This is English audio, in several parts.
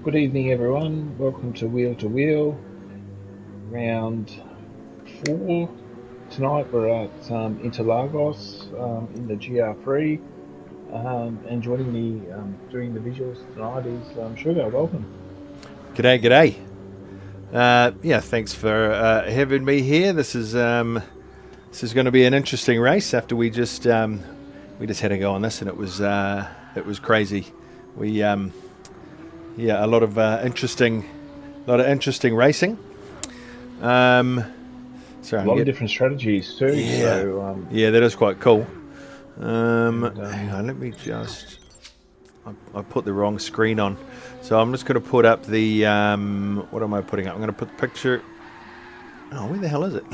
Good evening, everyone. Welcome to Wheel, round four. Tonight we're at Interlagos in the GR3, and joining me doing the visuals tonight is Sugar. Welcome. G'day. Yeah, thanks for having me here. This is going to be an interesting race. After we just had to go on this, and it was crazy. We Yeah, a lot of interesting racing. Um, sorry, A lot of different strategies too. yeah, So yeah, that is quite cool. and Hang on, let me just. I put the wrong screen on, so I'm just going to put up the. What am I putting up? I'm going to put the picture. Oh, where the hell is it?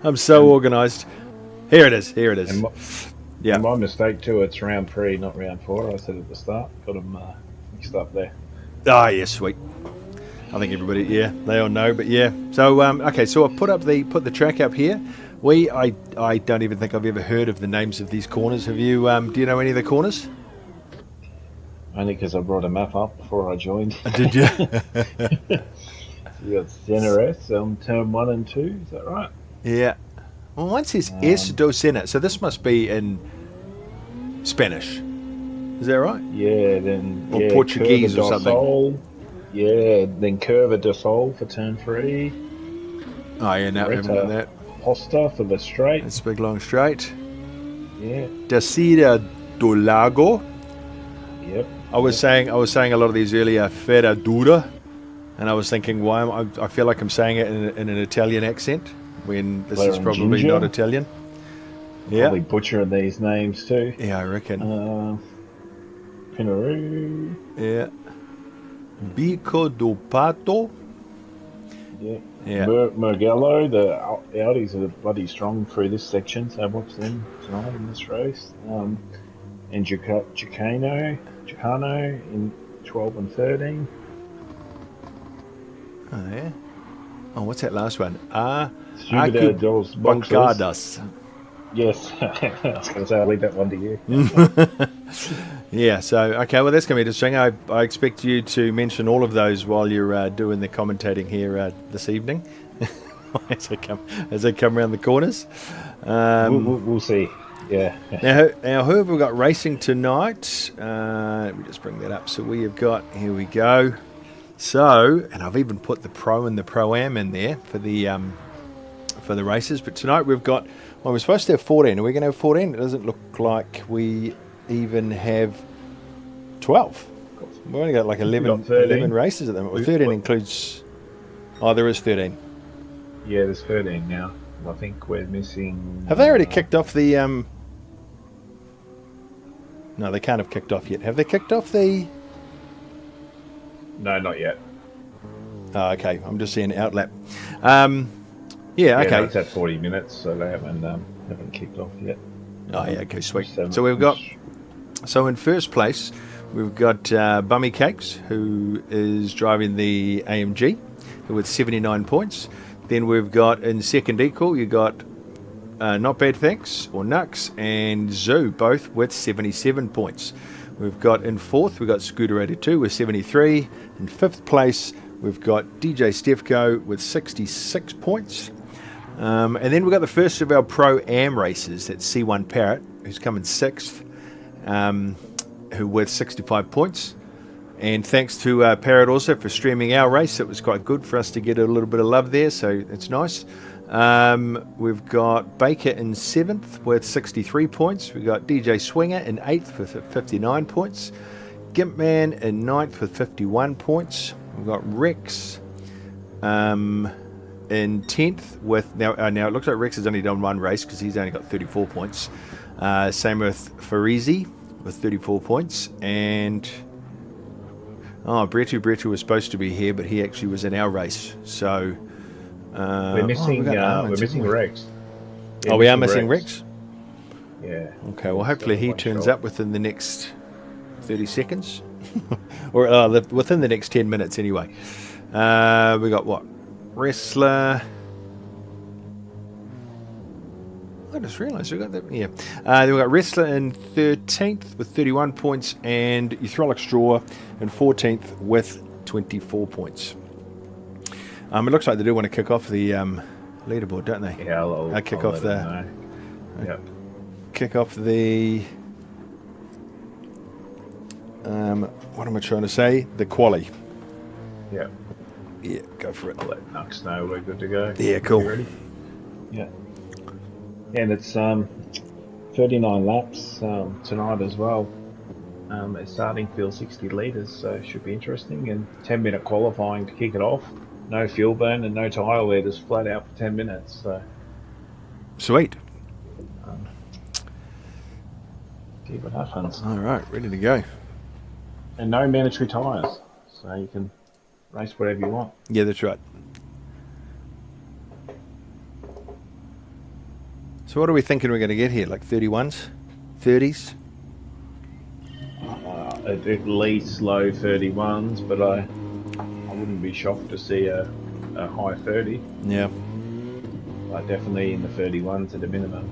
I'm so and organised. Here it is. Here it and is. my, Yeah. and my mistake too. It's round three, not round four. I said at the start. Got them mixed up there. Ah, yeah, sweet. I think everybody, yeah, they all know. But yeah. So okay. So I put the track up here. I don't even think I've ever heard of the names of these corners. Have you? Do you know any of the corners? Only because I brought a map up before I joined. Did you? You got Generous turn one and two. Is that right? Yeah. Well, one says Es Um, Docena, so this must be in Spanish. Is that right? Or Curva Portuguese or do something? Sol. Yeah, then Curva do Sol for turn three. Oh yeah, no, we haven't done Reta that. Posta for the straight. It's big long straight. Yeah, Descida do Lago. yep, I was yep. saying a lot of these earlier. Ferradura, and I was thinking, why I feel like I'm saying it in an Italian accent when this is Blair and probably not Ginger. Italian. Yeah, Probably butchering these names too. yeah, I reckon. Uh, Pinaroo. Yeah, Bico do Pato. Yeah. Yeah, Mugello, the Audis are bloody strong through this section, so watch them tonight in this race. And Chicano in 12 and 13. oh yeah. Oh, what's that last one? Stupido Dos Boxers. Arquibacadas. Yes, I was going to say I'll leave that one to you. Yeah, so, okay, well, that's going to be interesting. I expect you to mention all of those while you're doing the commentating here this evening as they come around the corners. We'll see. Yeah. Now, who have we got racing tonight? Let me just bring that up. So we have got, here we go. So, and I've even put the Pro and the Pro-Am in there for the races. But tonight we've got, well, we're supposed to have 14. Are we going to have 14? It doesn't look like we even have 12. We've only got like We got 11 13. races at the moment. Well, We, 13 what, includes, oh, there is 13. yeah, there's 13 now. I think we're missing. Have they already kicked off the, no, they can't have kicked off yet. Have they kicked off the, No, not yet. oh, okay, I'm just seeing outlap. Um, yeah, Yeah, no, okay. it's at 40 minutes, so they haven't kicked off yet. Oh, yeah, okay, sweet. Seven- So we've got, so in first place, we've got Bummy Cakes, who is driving the AMG with 79 points. Then we've got in second equal, you got Not Bad Thanks, or Nux, and Zoo, both with 77 points. We've got in fourth, we've got Scooter 82 with 73. In fifth place, we've got DJ Stefko with 66 points. And then we've got the first of our Pro-Am races. That's C1 Parrot, who's come in sixth, who with 65 points. And thanks to Parrot also for streaming our race. It was quite good for us to get a little bit of love there, so it's nice. We've got Baker in seventh with 63 points. We've got DJ Swinger in eighth with 59 points. Gimpman in ninth with 51 points. We've got Rex in 10th with now it looks like Rex has only done one race because he's only got 34 points. Same with Farizi with 34 points, and Bretu was supposed to be here, but he actually was in our race. So we're missing Rex. Yeah, we are missing Rex. Yeah. Okay, well hopefully he turns shot. up within the next 30 seconds or within the next 10 minutes anyway. We got what? Wrestler. I just realised we got that. Yeah. Then we've got Wrestler in 13th with 31 points and Hydraulic Straw in 14th with 24 points. It looks like they do want to kick off the leaderboard, don't they? Yeah, I'll kick let off them the. know. Yep. Kick off the. What am I trying to say? The quali. Yep. Yeah, go for it. I'll let Nux know we're good to go. Yeah, cool. You ready? Yeah. And it's 39 laps tonight as well. It's starting field 60 litres, so it should be interesting. And 10-minute qualifying to kick it off. No fuel burn and no tyre wear, just flat out for 10 minutes. So Sweet. see what happens. All right, ready to go. And no mandatory tyres, so you can race whatever you want. Yeah, that's right. So what are we thinking we're going to get here? Like 31s? 30s? At least low 31s, but I wouldn't be shocked to see a high 30. Yeah. Definitely in the 31s at a minimum.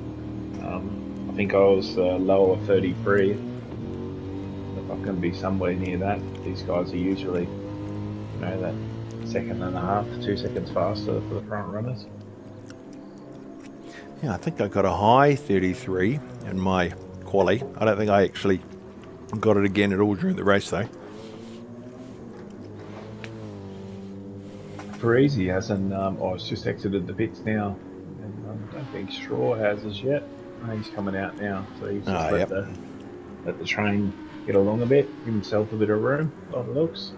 I think I was lower 33. If I can be somewhere near that, these guys are usually, that second and a half to 2 seconds faster for the front runners. Yeah, I think I got a high 33 in my quali. I don't think I actually got it again at all during the race, though. Parisi hasn't. It's just exited the pits now, and I don't think Straw has as yet. He's coming out now, so he's just let the train get along a bit, give himself a bit of room. By the looks.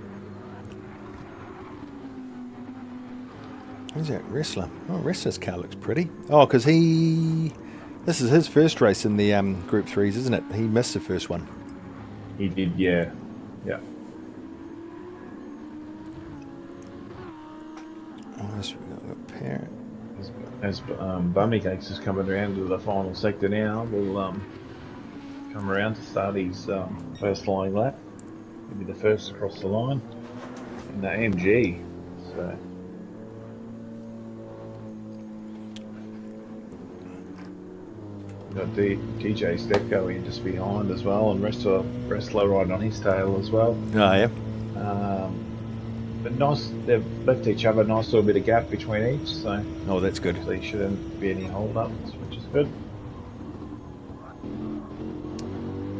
Who's that? Wrestler. Oh, Wrestler's car looks pretty. Oh, because this is his first race in the Group 3s, isn't it? He missed the first one. He did, yeah. Yeah. Parent. As Bummy Cakes is coming around to the final sector now, we'll come around to start his first flying lap. He'll be the first across the line in the AMG. So. Got DJ Stepco in just behind as well, and Wrestler riding on his tail as well. Oh, yeah. But nice, they've left each other a nice little bit of gap between each, so. Oh, that's good. So there shouldn't be any hold-ups, which is good.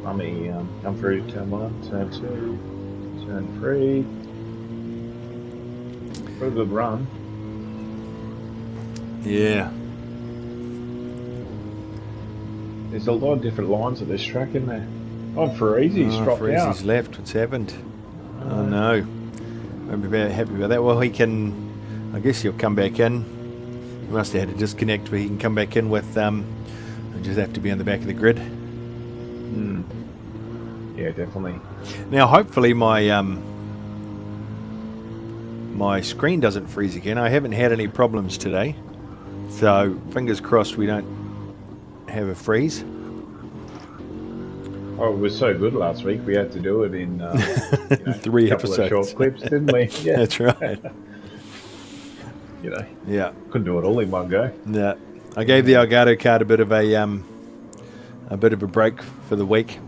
Mummy come through turn 1, turn 2, turn 3. Pretty good run. Yeah. There's a lot of different lines at this track, isn't there? Oh, Farizi's dropped out. Farizi's left. What's happened? Oh, no. I'm happy about that. Well, he can... I guess he'll come back in. He must have had a disconnect where he can come back in with... just have to be on the back of the grid. Yeah, definitely. Now, hopefully my... my screen doesn't freeze again. I haven't had any problems today. So, fingers crossed we don't have a freeze. Oh, it was so good last week. We had to do it in 3 a couple episodes. of short clips, didn't we? Yeah, that's right. Yeah, couldn't do it all in one go. Yeah, I gave the Elgato card a bit of a break for the week,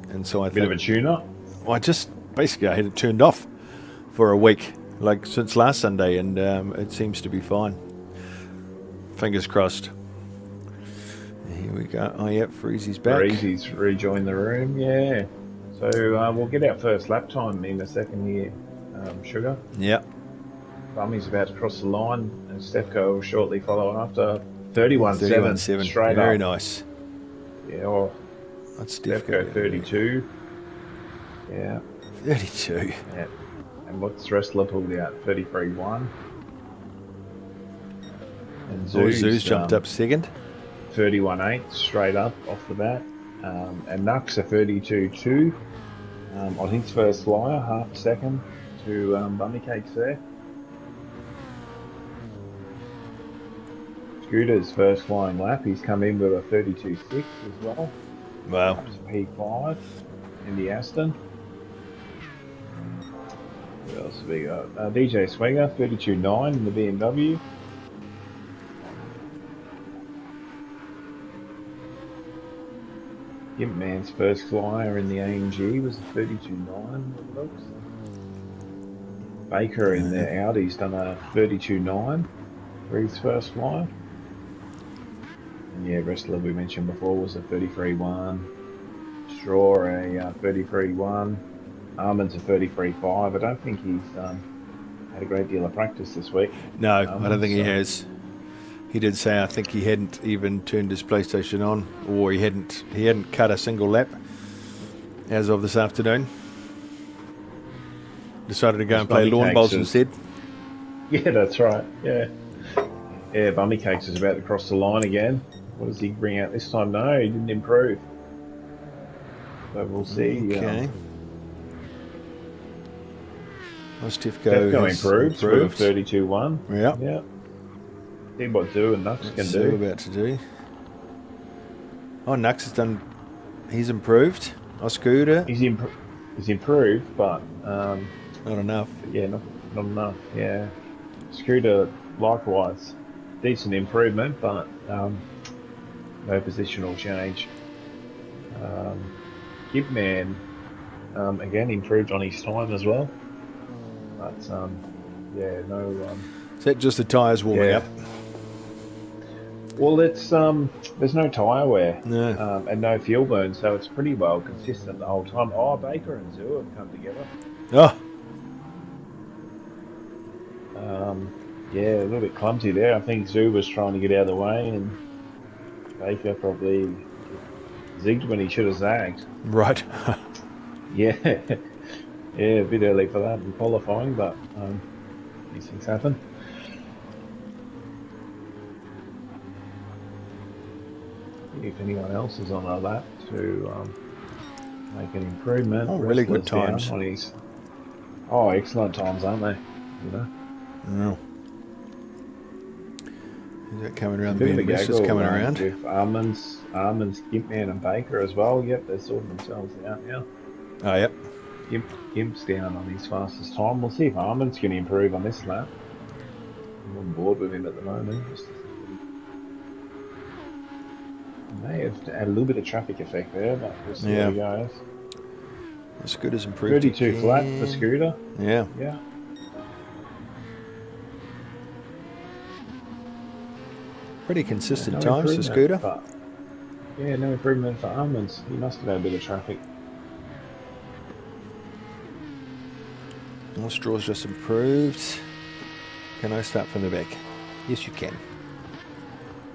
and so I bit of a tune-up. Well, I had it turned off for a week, like since last Sunday, and it seems to be fine. Fingers crossed. Here we go. Oh, yep, Freezy's back. Freezy's rejoined the room, yeah. So we'll get our first lap time in a second here, Sugar. Yep. Bummy's about to cross the line, and Stepco will shortly follow after. 31.7 straight Very up. nice. Yeah, or that's Stepco 32. Yeah. 32. Yeah. And what's Wrestler pulled out? 33.1. And Zoo's jumped up second. 31.8 straight up off the bat. And Nux a 32.2 on his first flyer, half a second to Bummy Cakes there. Scooter's first flying lap, he's come in with a 32.6 as well. Wow. Up to P5 in the Aston. What else have we got? DJ Swinger, 32.9 in the BMW. Gimp Man's first flyer in the AMG was a 32.9, it looks. Baker in the Audi's done a 32.9 for his first flyer. And yeah, Wrestler we mentioned before was a 33.1. Straw a 33.1. Armin's a 33.5. I don't think he's had a great deal of practice this week. No, I don't think he has. He did say I think he hadn't even turned his PlayStation on, or he hadn't cut a single lap as of this afternoon. Decided to go and play lawn bowls instead. Yeah, that's right. Yeah. Yeah, Bummy Cakes is about to cross the line again. What does he bring out this time? No, he didn't improve. So we'll see. Okay. Stefko improved with a 32.1. Yeah. Yeah. See what Zoo and Nux can do. About to do. Oh, Nux has done. He's improved. Scooter. He's improved, but not enough. Yeah, not enough. Yeah. Scooter likewise, decent improvement, but no positional change. Gibman again improved on his time as well, but yeah, no. Is that just the tyres warming up? Well, it's there's no tyre wear and no fuel burn, so it's pretty well consistent the whole time. Oh, Baker and Zoo have come together. Oh. Yeah, a little bit clumsy there. I think Zoo was trying to get out of the way, and Baker probably zigged when he should have zagged. Right. Yeah. Yeah, a bit early for that in qualifying, but these things happen. If anyone else is on a lap to make an improvement. Oh, really good times. On his... Oh, excellent times, aren't they? You know? No. Is that coming around the bend? It's just coming around. With Armin's, Gimpman and Baker as well. Yep, they're sorting themselves out now. Oh, yep. Gimp's down on his fastest time. We'll see if Armin's going to improve on this lap. I'm on board with him at the moment. May have had a little bit of traffic effect there, but we'll see how he goes. The Scooter's improved. 32 flat for Scooter. Yeah. Yeah. Pretty consistent times for Scooter. Yeah, no improvement for Armin's. He must have had a bit of traffic. Well, Straw's just improved. Can I start from the back? Yes, you can.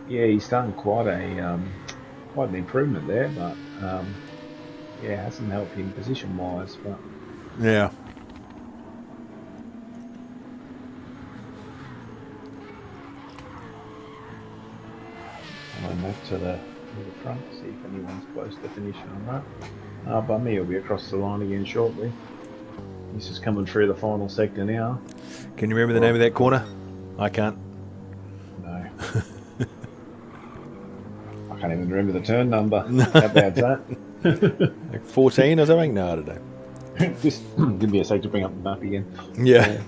Yeah, he's done quite an improvement there, but yeah, hasn't helped him position wise. But yeah. I'm back to the front, see if anyone's close to finishing on that. Bummy will be across the line again shortly. He's just coming through the final sector now. Can you remember the name of that corner? I can't. No. I can't even remember the turn number. How bad's that? Like 14 or something? No, I don't know. Just give me a sec to bring up the map again. Yeah.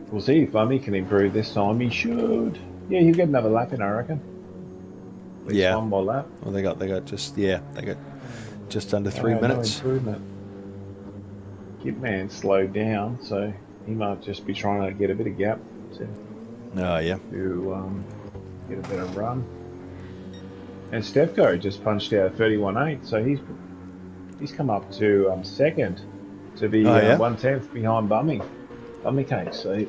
We'll see if Bummy can improve this time. He should. Yeah, he'll get another lap in, I reckon. At least one more lap. Well, they got just under 3 minutes. No improvement. Gipman slowed down, so he might just be trying to get a bit of gap to get a better run. And Stefko just punched out 31.8, so he's come up to second to be 1/10 behind Bummy Cake. So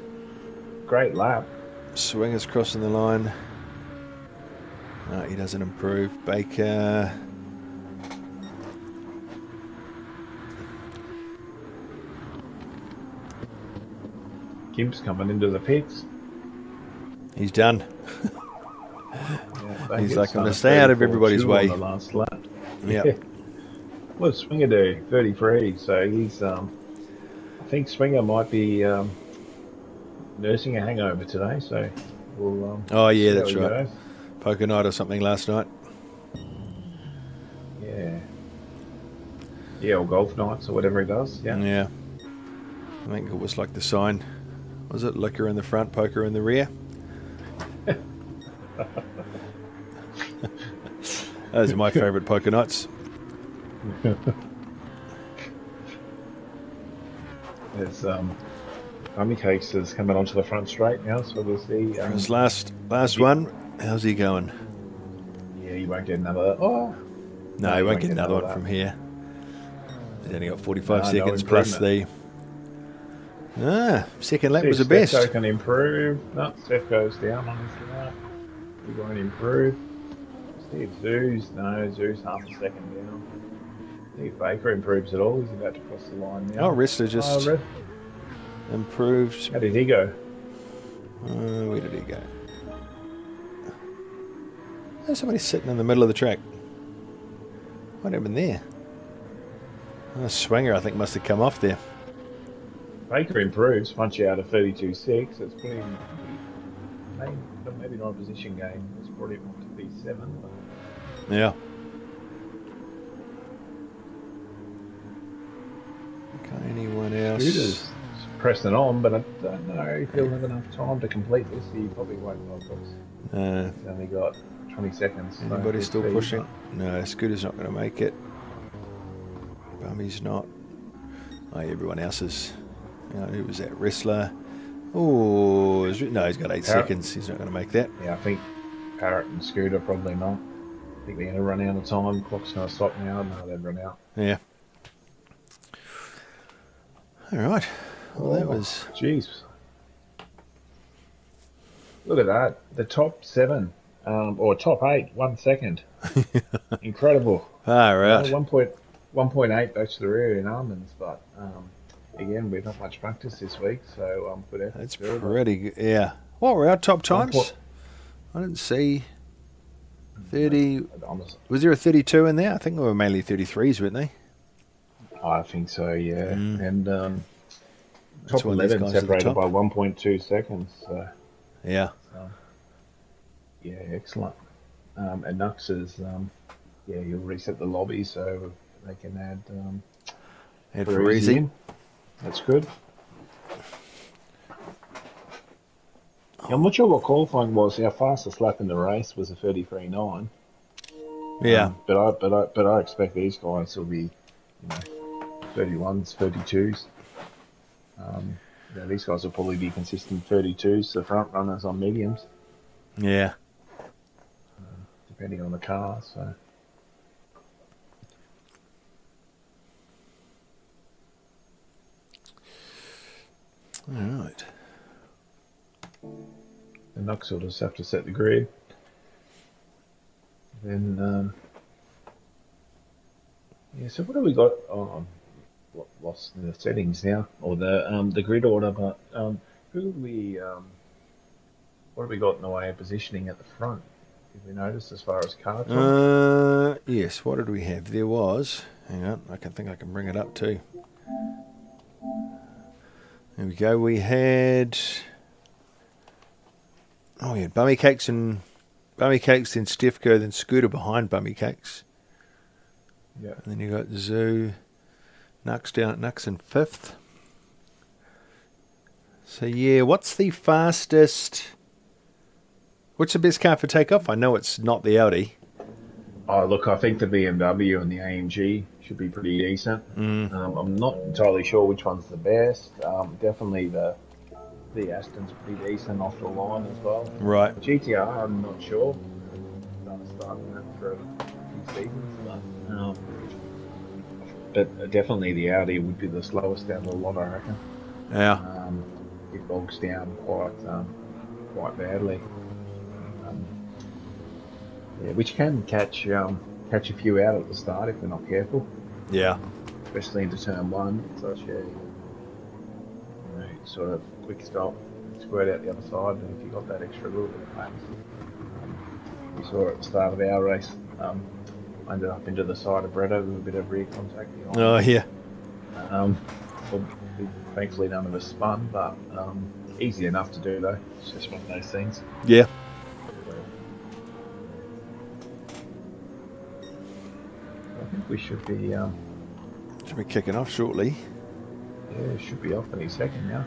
great lap. Swinger's crossing the line. No, he doesn't improve. Baker. Gimp's coming into the pits. He's done. Yeah, he's like, I'm going to stay out of everybody's way. On the last lap. Yeah. What did Swinger do? 33. So he's, I think Swinger might be nursing a hangover today. So we'll. Oh yeah, that's right. Poker night or something last night. Yeah. Yeah, or golf nights or whatever he does. Yeah. Yeah. I think it was like the sign. Was it liquor in the front, poker in the rear? Those are my favourite poker nights. There's Bummy Cakes is coming onto the front straight now, so we'll see. His last one, how's he going? Yeah, you won't get another. Oh, No, he won't get another one from here. He's only got 45 No seconds plus the. Second lap was the best. Steph can improve. No, Steph goes down on his lap. He won't improve. Steve Zeus, no, Zeus half a second down. Steve Baker improves at all. He's about to cross the line now. Oh, Restler just improved. How did he go? Where did he go? There's somebody sitting in the middle of the track. What happened there? A swinger, I think, must have come off there. Baker improves, punch out of 32.6. It's put him, maybe not a position game. It's brought him up to B7. But Yeah. Okay, anyone else? Scooter's pressing on, but I don't know if he'll have enough time to complete this. He probably won't, of course. He's only got 20 seconds. Anybody still pushing? No, Scooter's not going to make it. Bummy's not. Oh, everyone else is. Who was that? Wrestler. Oh, no, he's got 8 seconds. He's not going to make that. Yeah, I think Parrot and Scooter probably not. I think they're going to run out of time. Clock's going to stop now. No, they've run out. Yeah. All right. Well, that was. Jeez. Look at that. The top 7, or top 8, 1 second. Incredible. All right. 1.8 back to the rear in almonds, but again, we've not much practice this week, so good effort. That's pretty good. Yeah. What were our top times? I didn't see 30. Was there a 32 in there? I think they were mainly 33s, weren't they? I think so, yeah. And top 11 separated by 1.2 seconds. So, yeah. Yeah, excellent. And Nux is, you'll reset the lobby so they can add Parisi in. That's good. I'm not sure what qualifying was. Our fastest lap in the race was a 33.9. Yeah. But I expect these guys will be, 31s, 32s. These guys will probably be consistent 32s. The front runners on mediums. Yeah. Depending on the car. So. All right. The Nux will just have to set the grid. Then, so what have we got? Oh, I'm lost in the settings now, or the grid order. But what have we got in the way of positioning at the front? Did we notice as far as car time? Yes. What did we have? There was. Hang on. I think I can bring it up too. There we go. We had Bummy Cakes, then Stefko, then Scooter behind Bummy Cakes. Yeah. And then you got Zoo, Nux in 5th. So yeah, what's the fastest? What's the best car for takeoff? I know it's not the Audi. Oh, look, I think the BMW and the AMG should be pretty decent. I'm not entirely sure which one's the best. Definitely the Aston's pretty decent off the line as well. Right. GTR, I'm not sure. I'm going to start that for a few seasons, but definitely the Audi would be the slowest out of the lot, I reckon. Yeah. It bogs down quite badly. Which can catch a few out at the start if they're not careful. Yeah. Especially into turn 1. So sort of quick stop, squirt out the other side, and if you got that extra little bit of pace. We saw at the start of our race, ended up into the side of Bretto with a bit of rear contact. Oh yeah. Thankfully none of us spun, but easy enough to do though. It's just one of those things. Yeah. I think we should be kicking off shortly. Yeah, should be off any second now.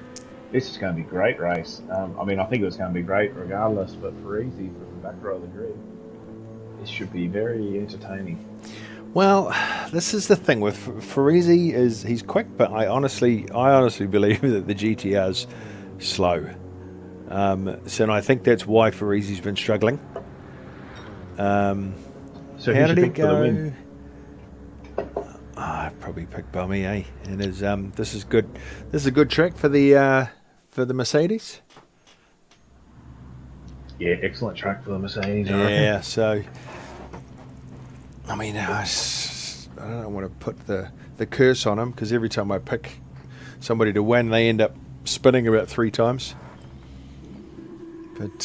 This is going to be a great race. I think it was going to be great regardless, but for easy for the back row of the grid. This should be very entertaining. Well, this is the thing with Farisi is he's quick, but I honestly believe that the GTR's slow. So I think that's why Farisi's been struggling. So How who's did your he pick for the go? win? I'd probably pick Bummy, eh? And this is good. This is a good track for the Mercedes. Yeah, excellent track for the Mercedes, I reckon. Yeah. So, I mean, I don't want to put the curse on them because every time I pick somebody to win, they end up spinning about 3 times. But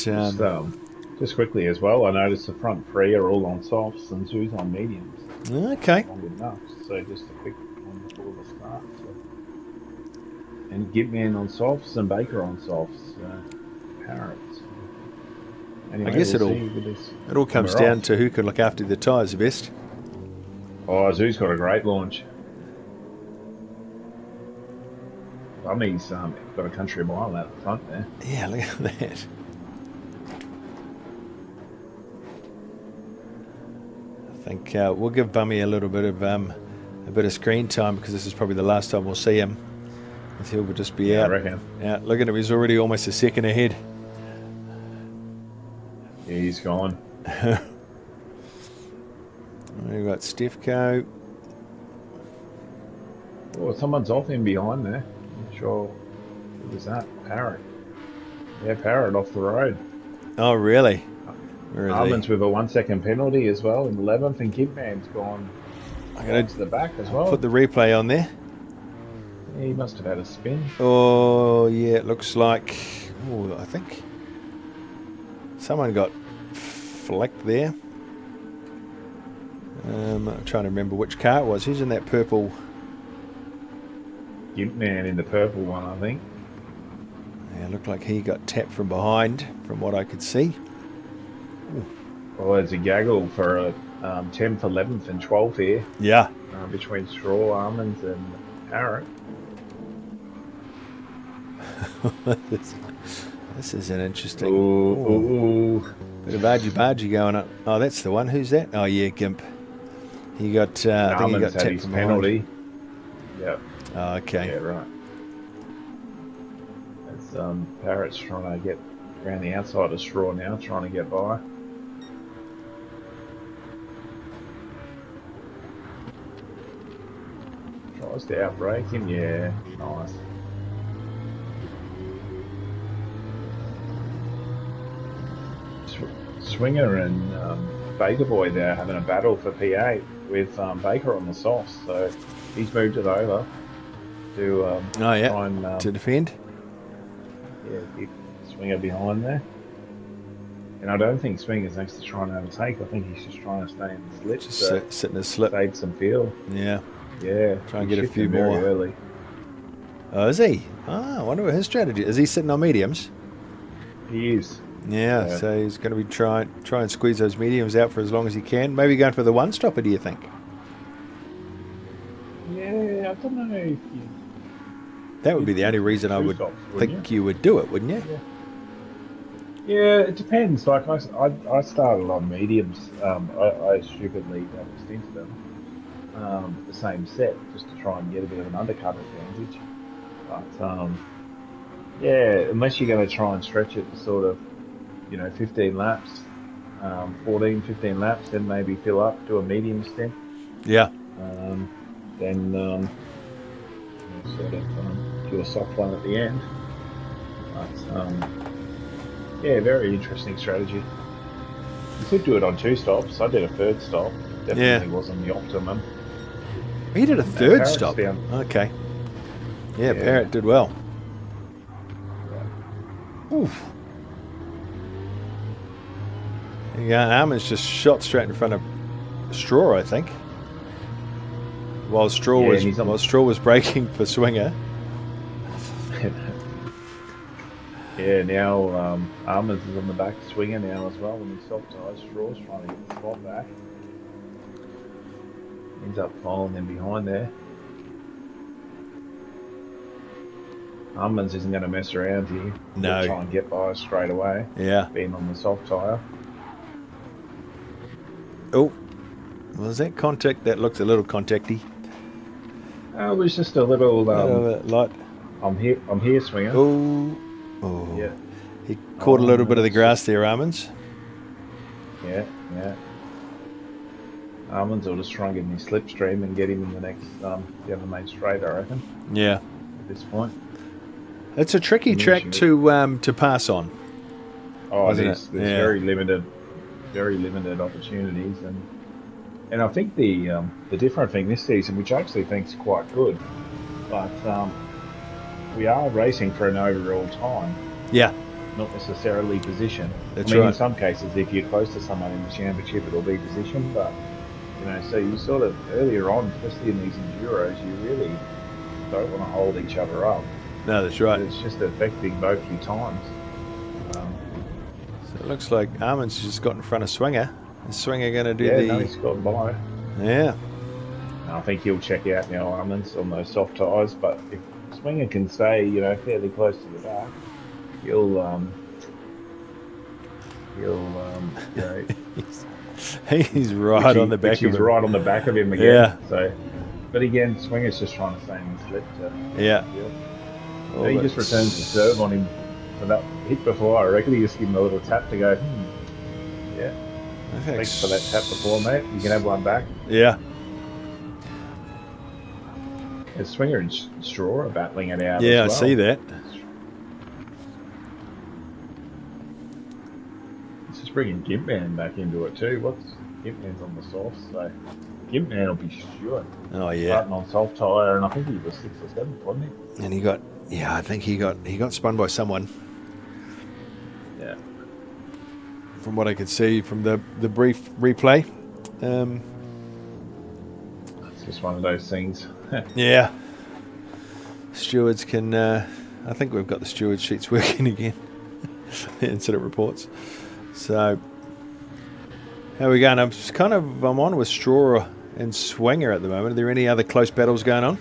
Just quickly as well, I noticed the front 3 are all on softs and 2's on mediums. okay. Long enough, so just a quick one before the start. So. And Gitman on softs and Baker on softs. Parrots. Anyway, I guess we'll it see with this all when comes we're down off. to who can look after the tyres the best. Oh, Zoo's got a great launch. Bummy's got a country mile out the front there. Yeah, look at that. I think we'll give Bummy a little bit of screen time because this is probably the last time we'll see him. He'll just be Yeah, out. I reckon. Yeah, look at him. He's already almost a second ahead. Yeah, he's gone. We've got Stefko. Oh, someone's off him behind there. Not sure who was that. Parrot. Yeah, Parrot off the road. Oh, really? Where is Armin's he? with a 1 second penalty as well in 11th, and Kidman's gone I'm going to the back as well. to put the replay on there. Yeah, he must have had a spin. Oh, yeah, it looks like... Oh, I think someone got flicked there. I'm trying to remember which car it was. Who's in that purple... Gimpman in the purple one, I think. Yeah, it looked like he got tapped from behind, from what I could see. Well, there's a gaggle for a 10th, 11th, and 12th here Yeah. between Straw, Almonds, and Parrot. This is an interesting... Ooh. Bit of argy-bargy going on. Oh, that's the one. Who's that? Oh, yeah, Gimp. He got... I think he Almonds got had tapped his from penalty. behind. Yep. Oh, okay. Yeah, right. As Parrot's trying to get around the outside of Straw now, trying to get by. Tries to outbrake him, yeah, nice. Swinger and Baker Boy there having a battle for P8 with Baker on the softs, so he's moved it over to Oh, yeah. try and To defend. keep Swinger behind there. And I don't think Swinger's actually trying to overtake. I think he's just trying to stay in the slip Just to sit in his slip. save some fuel. Yeah. Yeah, Try and he's get a few shifting very more. early. Oh, is he? Ah, I wonder what his strategy is. He sitting on mediums? He is. Yeah, Yeah. so he's going to be try and squeeze those mediums out for as long as he can. Maybe going for the one-stopper, do you think? Yeah, I don't know if you... That would be the only reason I would think you would do it, wouldn't you? Yeah, it depends. Like I started on mediums. I stupidly double stinted them the same set just to try and get a bit of an undercut advantage. But yeah, unless you're going to try and stretch it to sort of 15 laps, 14, 15 laps, then maybe fill up, do a medium stint. Yeah. Then sort of do a soft one at the end. But yeah, very interesting strategy. You could do it on 2 stops. I did a 3rd stop. Definitely wasn't the optimum. He did a 3rd Parrot's stop. down. Okay. Yeah, Yeah. Parrot did well. Oof. Yeah, Armin's just shot straight in front of Straw, I think. While Straw Yeah, and he's on- was braking for Swinger. Yeah, now Armours is on the back Swinger now as well, and he's soft ties. Straw's trying to get the spot back. Ends up following them behind there. Armours isn't going to mess around here. No. He'll try and get by straight away, Yeah. being on the soft tyre. Oh, was that contact? That looks a little contacty. It was just a little Light. I'm here swinger. Oh, oh. Yeah. He caught a little No, bit of the that's grass there, Almonds. Yeah, yeah. Almonds will just try and get in his slipstream and get him in the next the other main straight, I reckon. Yeah. At this point. It's a tricky track to pass on. Oh, it is. There's Yeah. very limited opportunities, and I think the different thing this season, which I actually think is quite good, but we are racing for an overall time, Yeah. not necessarily position. That's I mean, right. in some cases, if you're close to someone in the championship, it'll be position, but so you sort of earlier on, especially in these enduros, you really don't want to hold each other up. No, that's right. It's just affecting both your times. So it looks like Almonds just got in front of Swinger. Is Swinger going to do No, he's got by. Yeah. I think he'll check out now Almonds on those soft tyres, but if Swinger can stay, fairly close to the back, he'll He's right on the back of he's him. right on the back of him again. Yeah. So, but again, Swinger's just trying to stay in the slip. Yeah. So he just returns the serve on him for that hit before. I reckon he just give him a little tap to go. Yeah. Thanks for that tap before, mate. You can have one back. Yeah. And Swinger and Straw are battling it out. Yeah, as well. I see that. This is bringing Gimpman back into it too. Gimpman's on the softs, so Gimpman will be sure. Oh yeah. Starting on soft tyre, and I think he was 6th or 7th, wasn't he? And I think he got spun by someone. Yeah. From what I could see from the brief replay. It's just one of those things. Yeah. Stewards can. I think we've got the steward sheets working again. Incident reports. So, how are we going? I'm on with Straw and Swinger at the moment. Are there any other close battles going on?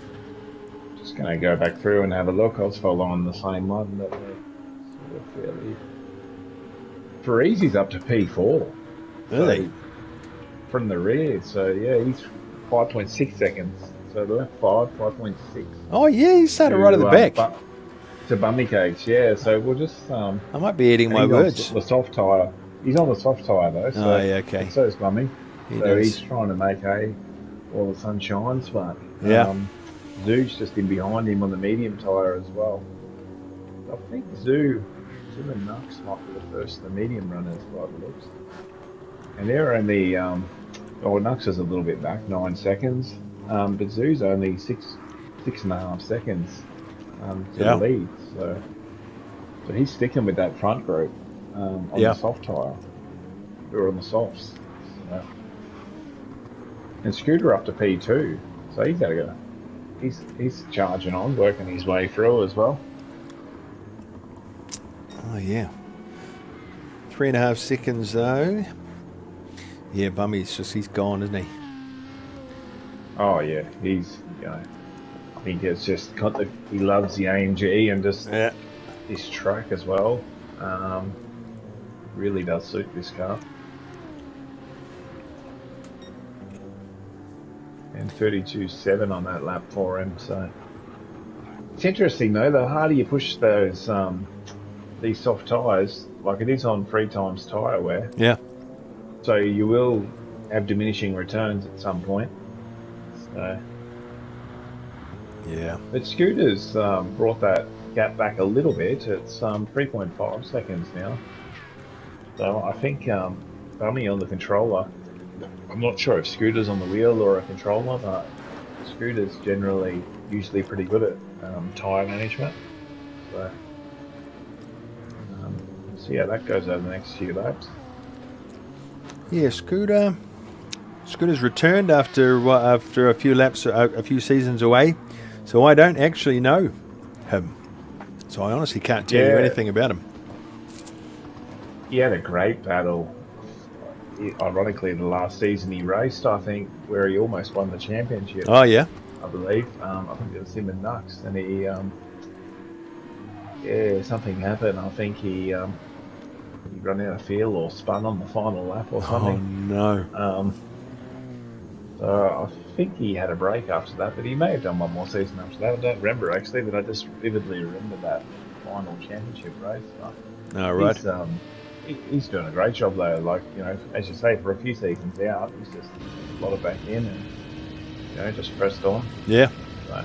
Just going to go back through and have a look. I was following the same one, but sort of fairly. Farizi's up to P4. Really? From the rear, so yeah, he's 5.6 seconds. So the left 5.6. Oh yeah, he started right at the back. To Bummy Cakes, yeah. So we'll just. I might be eating my words. The soft tyre. He's on the soft tyre though. So, oh yeah, okay. So is Bummy. He's trying to make hay while the sun shines, but Zoo's just in behind him on the medium tyre as well. I think Zoo and Nux might be the first of the medium runners by the looks. And they're only, Nux is a little bit back, 9 seconds, but Zoo's only 6.5 seconds to the lead. So he's sticking with that front group on the soft tyre, or on the softs. So. And Scooter up to P2, so he's got to go. He's charging on, working his way through as well. Oh yeah. 3.5 seconds though. Yeah, Bummy's he's gone, isn't he? Oh yeah, he's I think it's just he loves the AMG and just this track as well. Really does suit this car. And 32.7 on that lap for him. So it's interesting though. The harder you push those these soft tyres, like it is on 3 times tyre wear. Yeah. So you will have diminishing returns at some point. So. Yeah. But Scooter's brought that gap back a little bit. It's 3.5 seconds now. So I think Bummy on the controller. I'm not sure if Scooter's on the wheel or a controller, but Scooter's usually pretty good at tyre management. So we'll see how that goes over the next few laps. Yeah, Scooter's returned after a few laps, a few seasons away. So I don't actually know him. So I honestly can't tell you anything about him. He had a great battle. Ironically, the last season he raced, I think, where he almost won the championship. Oh, yeah? I believe. I think it was him and Nux. And he, something happened. I think he run out of fuel or spun on the final lap or Oh something. no. So I think he had a break after that, but he may have done one more season after that. I don't remember actually, but I just vividly remember that final championship race. All right. He's doing a great job though. Like, as you say, for a few seasons out, he's just slotted back in and just pressed on. Yeah. So.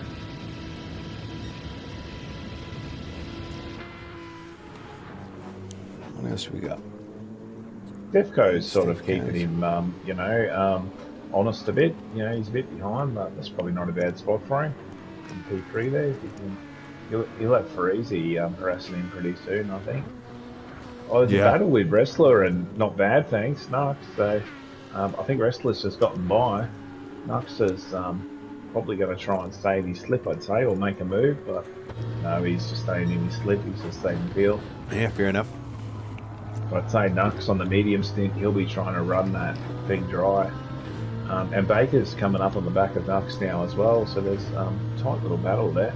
What else we got? Defco's sort of keeping him, honest a bit. He's a bit behind, but that's probably not a bad spot for him in P3 there. He'll have Farisi harassing him pretty soon, I think. Oh, there's a battle with Wrestler and not bad, thanks, Nux. So I think Wrestler's just gotten by. Nux is probably going to try and save his slip, I'd say, or make a move, but no, he's just staying in his slip. He's just staying field. Yeah, fair enough. I'd say Nux on the medium stint, he'll be trying to run that thing dry. And Baker's coming up on the back of Nux now as well, so there's a tight little battle there.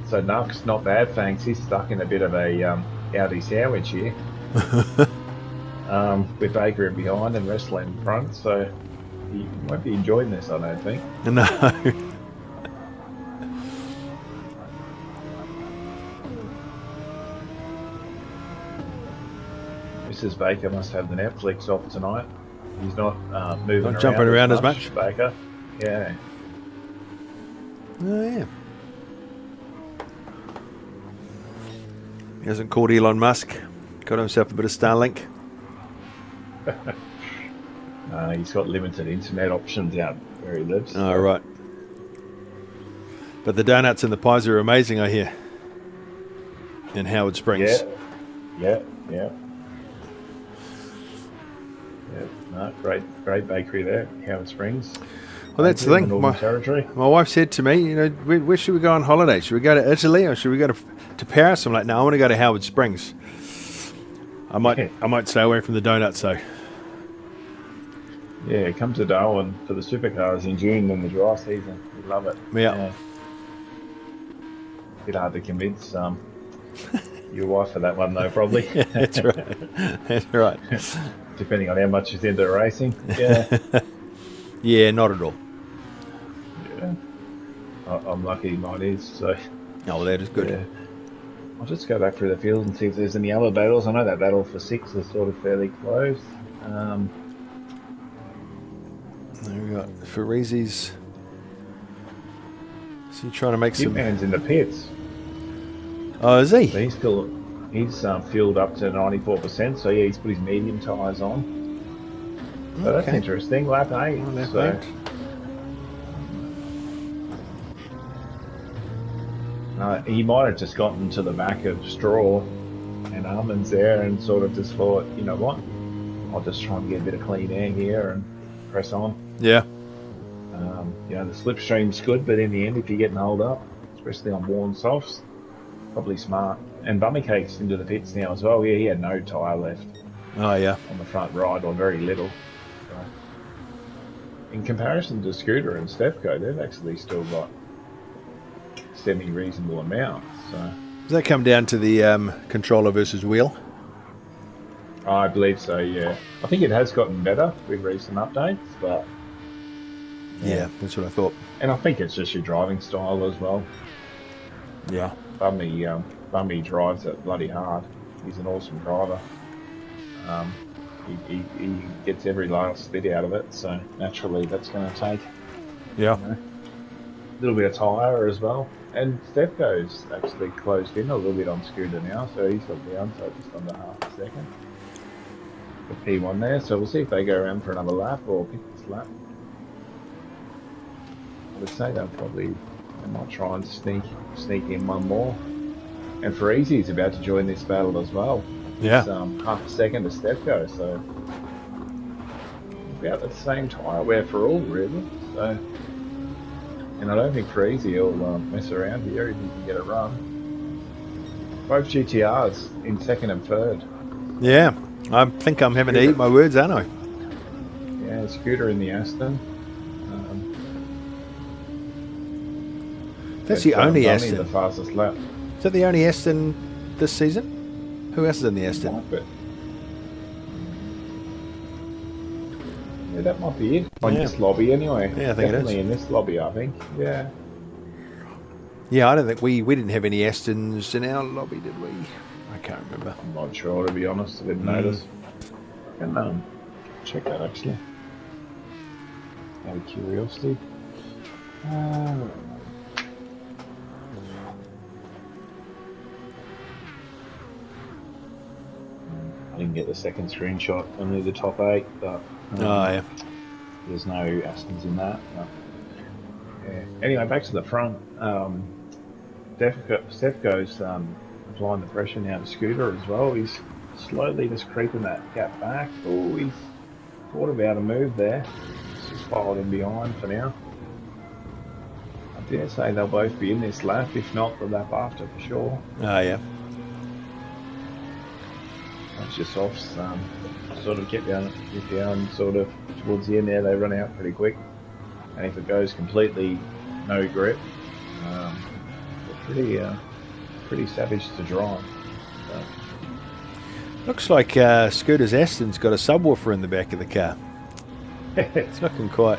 So Nux, not bad, thanks. He's stuck in a bit of a Audi sandwich here. With Baker in behind and Wrestler in front, so he won't be enjoying this, I don't think. No. Mrs. Baker must have the Netflix off tonight. He's not moving Not jumping around as much. Baker. Yeah. Oh, yeah. He hasn't called Elon Musk. Got himself a bit of Starlink. He's got limited internet options out where he lives. Oh, right. But the donuts and the pies are amazing, I hear. In Howard Springs. Yeah. No, great bakery there, Howard Springs. Well, that's the thing. My wife said to me, where should we go on holiday? Should we go to Italy or should we go to Paris? I'm like, no, I want to go to Howard Springs. I might stay away from the donuts though. Yeah, come to Darwin for the supercars in June in the dry season. We love it. Yeah. Bit hard to convince your wife for that one though, probably. Yeah, that's right. That's right. Depending on how much she's into racing. Yeah. Yeah, not at all. Yeah. I'm lucky mine is, so. Oh, that is good. Yeah. I'll just go back through the field and see if there's any other battles. I know that battle for 6 is sort of fairly close. There we got Farisi's. Is he trying to make some... Man's in the pits. Oh, is he? So he's fueled up to 94%, so yeah, he's put his medium tyres on. So that's interesting. Lap 8. He might have just gotten to the back of Straw and Almonds there and sort of just thought, you know what, I'll just try and get a bit of clean air here and press on. Yeah. The slipstream's good, but in the end, if you're getting holed up, especially on worn softs, probably smart. And Bummy Cake's into the pits now as well. Yeah, he had no tyre left. Oh, yeah. On the front right, or very little. So, in comparison to Scooter and Stefco, they've actually still got semi-reasonable amount. So does that come down to the controller versus wheel? I believe so, yeah. I think it has gotten better with recent updates, but yeah, that's what I thought. And I think it's just your driving style as well. Yeah. Bummy drives it bloody hard. He's an awesome driver. He gets every last bit out of it, so naturally that's going to take a little bit of tyre as well. And Stefco's actually closed in a little bit on Scooter now, so he's got down, so just under half a second. The P1 there, so we'll see if they go around for another lap or pick this lap. I would say they might try and sneak in one more. And Farisi is about to join this battle as well. Yeah. It's half a second to Stefco, so about the same tyre wear for all, really. So, and I don't think Farisi will mess around here if he can get it run. Both GTRs in second and third. Yeah, I think I'm having to eat my words, aren't I? Yeah, Scooter in the Aston. That's the only Aston. The fastest lap. Is that the only Aston this season? Who else is in the Aston? Might be. Yeah, that might be it. On Yeah. this lobby, anyway. Yeah, I think it is. Definitely in this lobby, I think. Yeah. Yeah, I don't think we didn't have any Astons in our lobby, did we? I can't remember. I'm not sure, to be honest. I didn't notice. I can check that, actually. Out of curiosity. I didn't get the second screenshot, only the top 8, but Yeah. there's no Astons in that. But, yeah. Anyway, back to the front. Steph goes applying the pressure now to Scooter as well. He's slowly just creeping that gap back. Oh, he's thought about a move there. He's just followed him behind for now. I dare say they'll both be in this lap, if not the lap after for sure. Oh, yeah. Once your softs sort of get down sort of towards the end there, they run out pretty quick. And if it goes completely no grip, they're pretty savage to drive. So. Looks like Scooter's Aston's got a subwoofer in the back of the car. It's looking quite.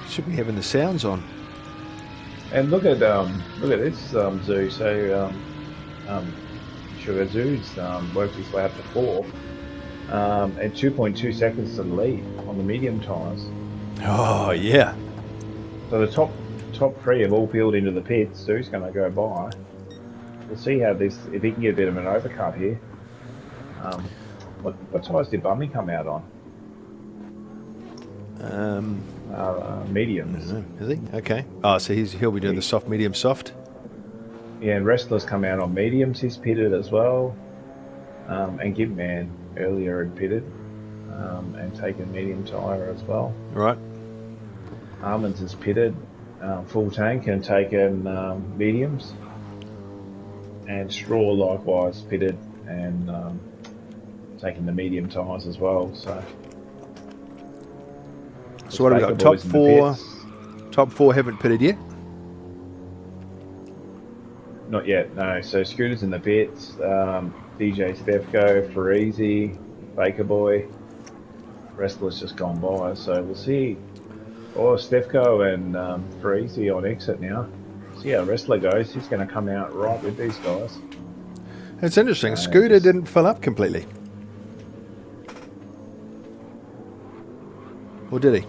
Should be having the sounds on. And look at this Zoo. So Sugar Zoo's worked his way up to 4 at 2.2 seconds to the lead on the medium tyres. Oh yeah. So the top 3 have all peeled into the pits. Zoo's going to go by. We'll see how if he can get a bit of an overcut here. What tyres did Bummy come out on? Mediums. Is he? Okay. Oh, so he'll be doing the soft, medium, soft. Yeah, and Wrestler's come out on mediums. He's pitted as well. And Gibman earlier had pitted and taken medium tyre as well. Right. Armands has pitted full tank and taken mediums. And Straw likewise pitted and taken the medium tyres as well. So what have we got? Top 4. Top 4 haven't pitted yet. Not yet, no. So Scooter's in the pits. DJ Stefko, Farisi, Baker Boy. Wrestler's just gone by. So we'll see. Oh, Stefko and Farisi on exit now. See how Wrestler goes. He's going to come out right with these guys. It's interesting. Scooter didn't fill up completely. Or did he?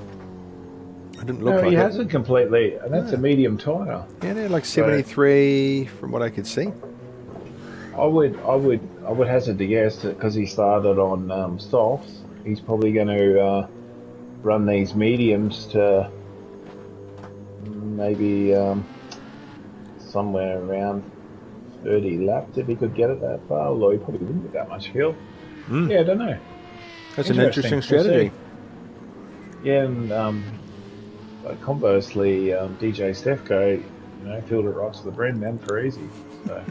It didn't look like he it. hasn't completely. And that's a medium tyre. Yeah, they're like 73 from what I could see. I would hazard to guess that because he started on softs, he's probably going to run these mediums to maybe somewhere around 30 laps if he could get it that far. Although he probably wouldn't get that much fuel. Yeah, I don't know. That's an interesting strategy. Yeah, and conversely, DJ Stefko, filled it right to the brim, man, for easy. So.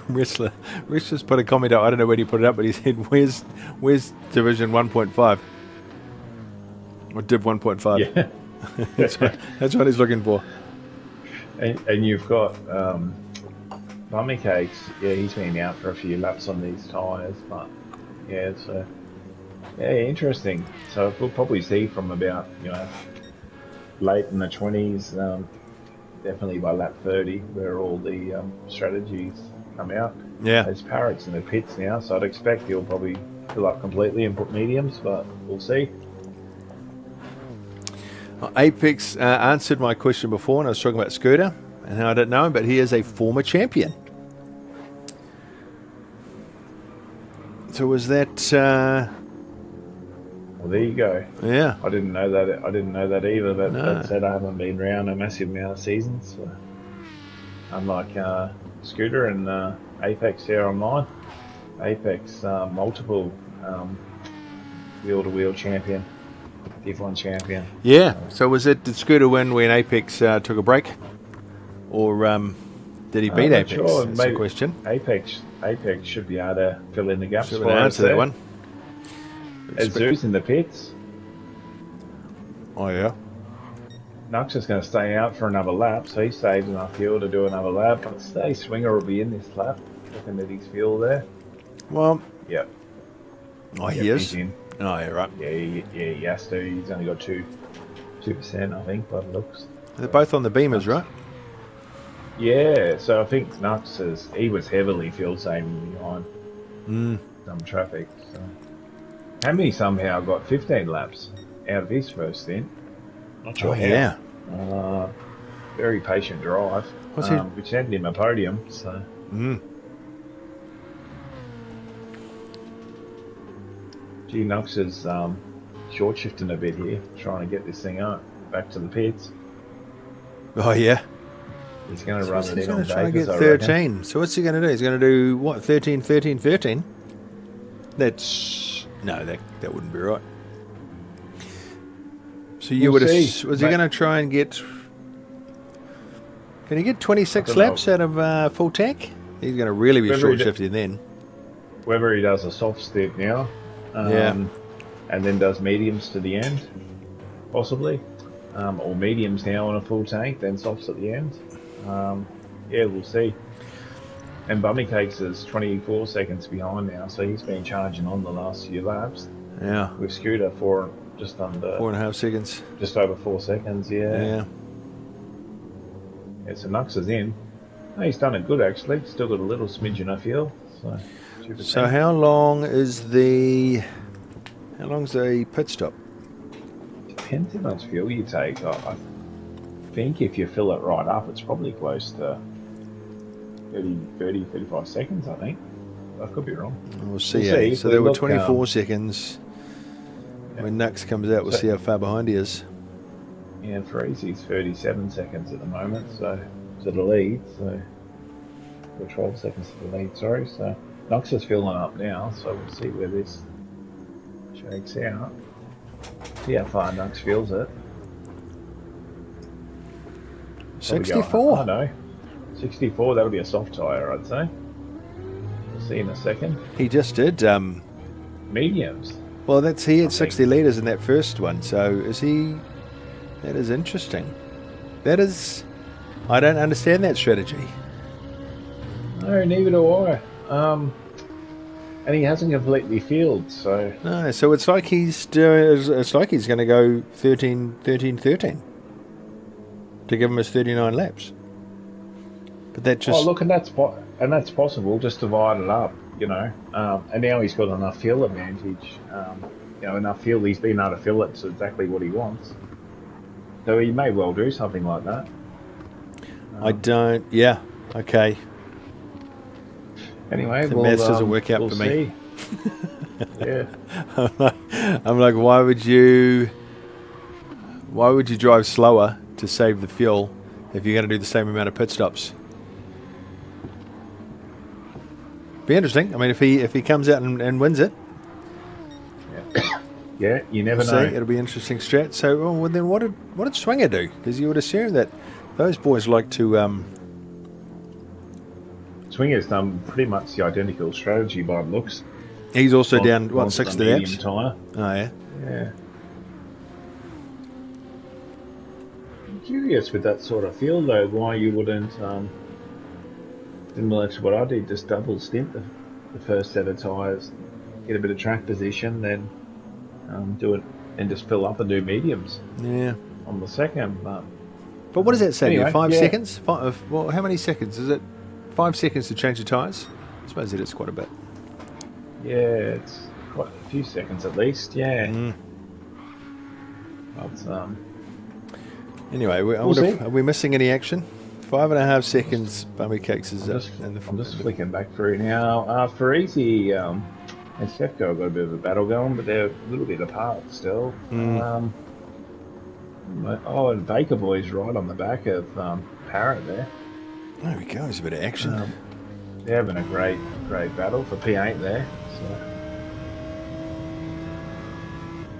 Wrestler's put a comment out. I don't know where he put it up, but he said, "Where's Division 1.5 or Div 1.5?" Yeah, that's what he's looking for. And you've got Bummy Cakes. Yeah, he's been out for a few laps on these tyres, but yeah, so. Yeah, interesting. So we'll probably see from about, late in the 20s, definitely by lap 30, where all the strategies come out. Yeah. There's Parrots in the pits now, so I'd expect he'll probably fill up completely and put mediums, but we'll see. Well, Apex answered my question before, and I was talking about Scooter, and I don't know him, but he is a former champion. So was that... Well, there you go. Yeah. I didn't know that either. But that said, I haven't been around a massive amount of seasons. So unlike Scooter and Apex here online, Apex multiple wheel-to-wheel champion, Div 1 champion. Yeah. So did Scooter win when Apex took a break, or did he beat Apex? Sure. That's the question. Apex should be able to fill in the gaps. Should answer that one. Zeus in the pits. Oh yeah. Nux is going to stay out for another lap, so he saves enough fuel to do another lap. But say Swinger will be in this lap, looking at his fuel there. Well, Yep. oh, Yep, he is. He's in. Oh, yeah, right. Yeah, he has to. He's only got 2%, I think, by the looks. They're both on the Beamers, right? Yeah, so I think Nux he was heavily fuel saving behind some traffic. So. Hammy somehow got 15 laps out of his first stint. Not sure how. Yeah. Very patient drive, which landed him a podium. So. Gee, Nux is short shifting a bit here, trying to get this thing up back to the pits. Oh, yeah. He's going to run it in on He's going to try and Bakers, get I 13. reckon. So what's he going to do? He's going to do, what, 13, 13, 13? That's... No, that wouldn't be right. So you would have... Was he going to try and get... Can he get 26 laps out of full tank? He's going to really be short-shifting then. Whether he does a soft stint now, and then does mediums to the end, possibly, or mediums now on a full tank, then softs at the end. Yeah, we'll see. And Bummy Cakes is 24 seconds behind now, so he's been charging on the last few laps. Yeah. With Scooter for just under 4.5 seconds. Just over 4 seconds, yeah. So Nux is in. Oh, he's done it good actually. Still got a little smidgen of fuel. So 2%. So how long's the pit stop? Depends how much fuel you take. I think if you fill it right up, it's probably close to 30, 35 seconds, I think. I could be wrong. We'll see. So there were 24 seconds. When Nux comes out, we'll see how far behind he is. Yeah, and for Easy's 37 seconds at the moment, so to the lead, or 12 seconds to the lead, sorry. So Nux is filling up now, so we'll see where this shakes out. See how far Nux feels it. 64. I know. 64, that'll be a soft tyre, I'd say. We'll see in a second. He just did. Mediums. Well, he had 60 litres in that first one, so is he... That is interesting. I don't understand that strategy. No, neither do I. And he hasn't completely fielded, so... No, so it's like he's going to go 13, 13, 13 to give him his 39 laps. But that just... Oh, look, and that's possible, just divide it up, you know. And now he's got enough fuel advantage, enough fuel. He's been able to fill it to exactly what he wants. So he may well do something like that. Yeah, okay. Anyway, the maths doesn't work out for me. Yeah. I'm like, why would you drive slower to save the fuel if you're going to do the same amount of pit stops? Be interesting. I mean, if he comes out and wins it. Yeah, you never know. It'll be an interesting strat. So, well, then what did Swinger do? Because you would assume that those boys like to... Swinger's done pretty much the identical strategy by looks. He's also down, 60 laps? Tyre. Oh, yeah? Yeah. I'm curious with that sort of field, though, why you wouldn't, similar to what I did, just double stint the first set of tyres, get a bit of track position, then do it and just fill up and do mediums. Yeah. On the second. But what does that say? Anyway, 5 seconds? Well, how many seconds? Is it 5 seconds to change the tyres? I suppose it is quite a bit. Yeah, it's quite a few seconds at least, yeah. But, anyway, are we missing any action? 5.5 seconds, Bummy Cakes is up. I'm just flicking back through now. For Easy and Sefco got a bit of a battle going, but they're a little bit apart still. And Baker Boy's right on the back of Parrot there. There we go, there's a bit of action. They're having a great battle for P8 there.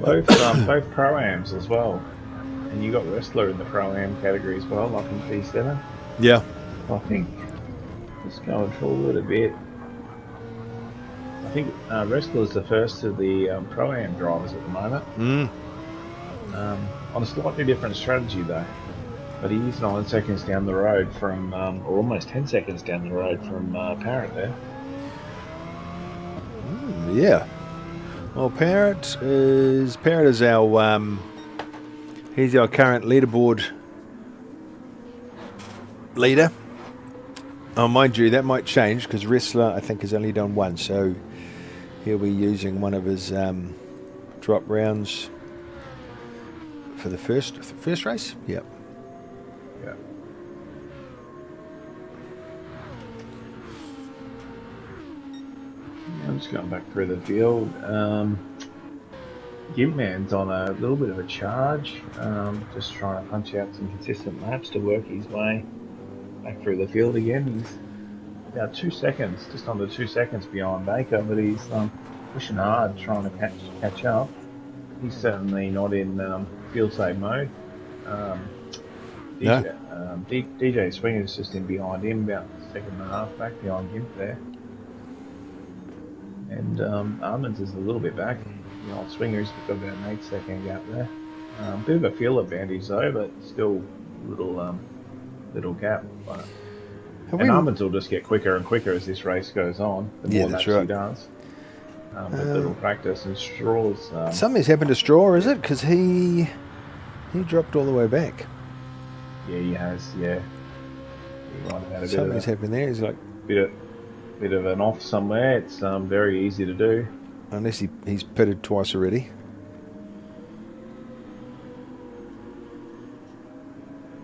So. Both Pro-Ams as well. And you got Wrestler in the Pro-Am category as well, up in P7. Yeah. I think, just going forward a bit, I think Wrestler's the first of the Pro-Am drivers at the moment. on a slightly different strategy though. But he is 9 seconds down the road from, or almost 10 seconds down the road from Parrot there. Yeah. Well, Parrot is our he's our current leaderboard leader. Oh, mind you, that might change because Wrestler I think has only done one, so he'll be using one of his drop rounds for the first race. Yep. Yeah. I'm just going back through the field. Gimman's on a little bit of a charge, just trying to punch out some consistent laps to work his way back through the field again. He's about 2 seconds, just under 2 seconds behind Baker, but he's pushing hard, trying to catch up. He's certainly not in field save mode. DJ Swinger's just in behind him, about a second and a half back behind him there. And Armands is a little bit back. The old Swinger's got about an 8-second gap there. Bit of a field advantage though, but still little gap. But, and Armands will just get quicker and quicker as this race goes on. The more laps he does. With little practice and Straw's. Something's happened to Straw, is it? Because he dropped all the way back. Yeah, he has. Yeah. He might have had a Something's happened there. He's like bit of an off somewhere. It's very easy to do. Unless he's pitted twice already.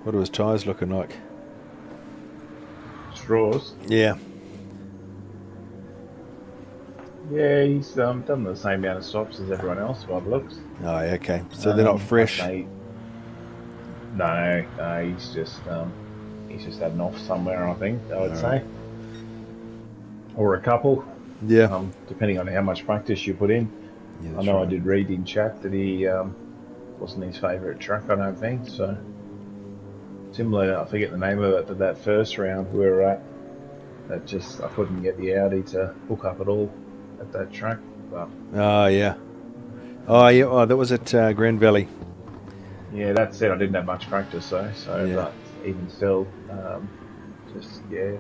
What are his tyres looking like? Straws. Yeah. Yeah, he's done the same amount of stops as everyone else by the looks. Oh, okay. So they're not fresh. No, he's just had an off somewhere, I think, I would say. Or a couple. Yeah. Depending on how much practice you put in. Yeah, I know right. I did read in chat that he wasn't his favourite track, I don't think. So similar, I forget the name of it, but that first round we were at, that just I couldn't get the Audi to hook up at all at that track. But yeah. Oh yeah. Oh, that was at Grand Valley. Yeah, that's it. I didn't have much practice though, so yeah. But even still, just yeah.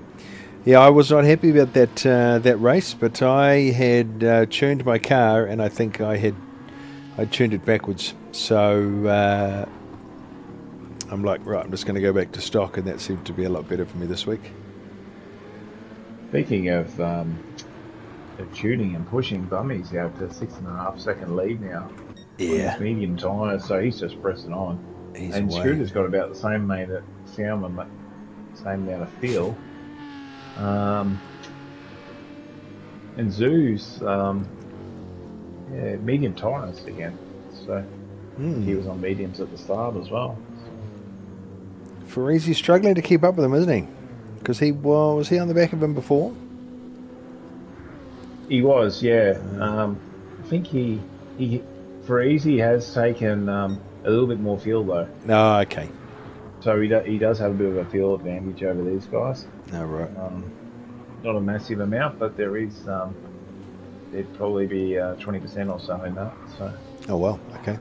Yeah, I was not happy about that race, but I had tuned my car, and I think I tuned it backwards. So I'm like, right, I'm just going to go back to stock, and that seemed to be a lot better for me this week. Speaking of tuning and pushing, Bummy's out to 6.5 second lead now. Yeah. On medium tyres, so he's just pressing on. And Scooter's got about the same amount of same amount of feel. And Zoo's medium tyres again. So he was on mediums at the start as well. Farizi's struggling to keep up with him, isn't he? Because was he on the back of him before? He was, yeah. I think Farizi has taken a little bit more field though. Oh, okay. So he does have a bit of a field advantage over these guys. Oh, right. Not a massive amount, but there is. There'd probably be 20% or so in that. So. Oh well, okay.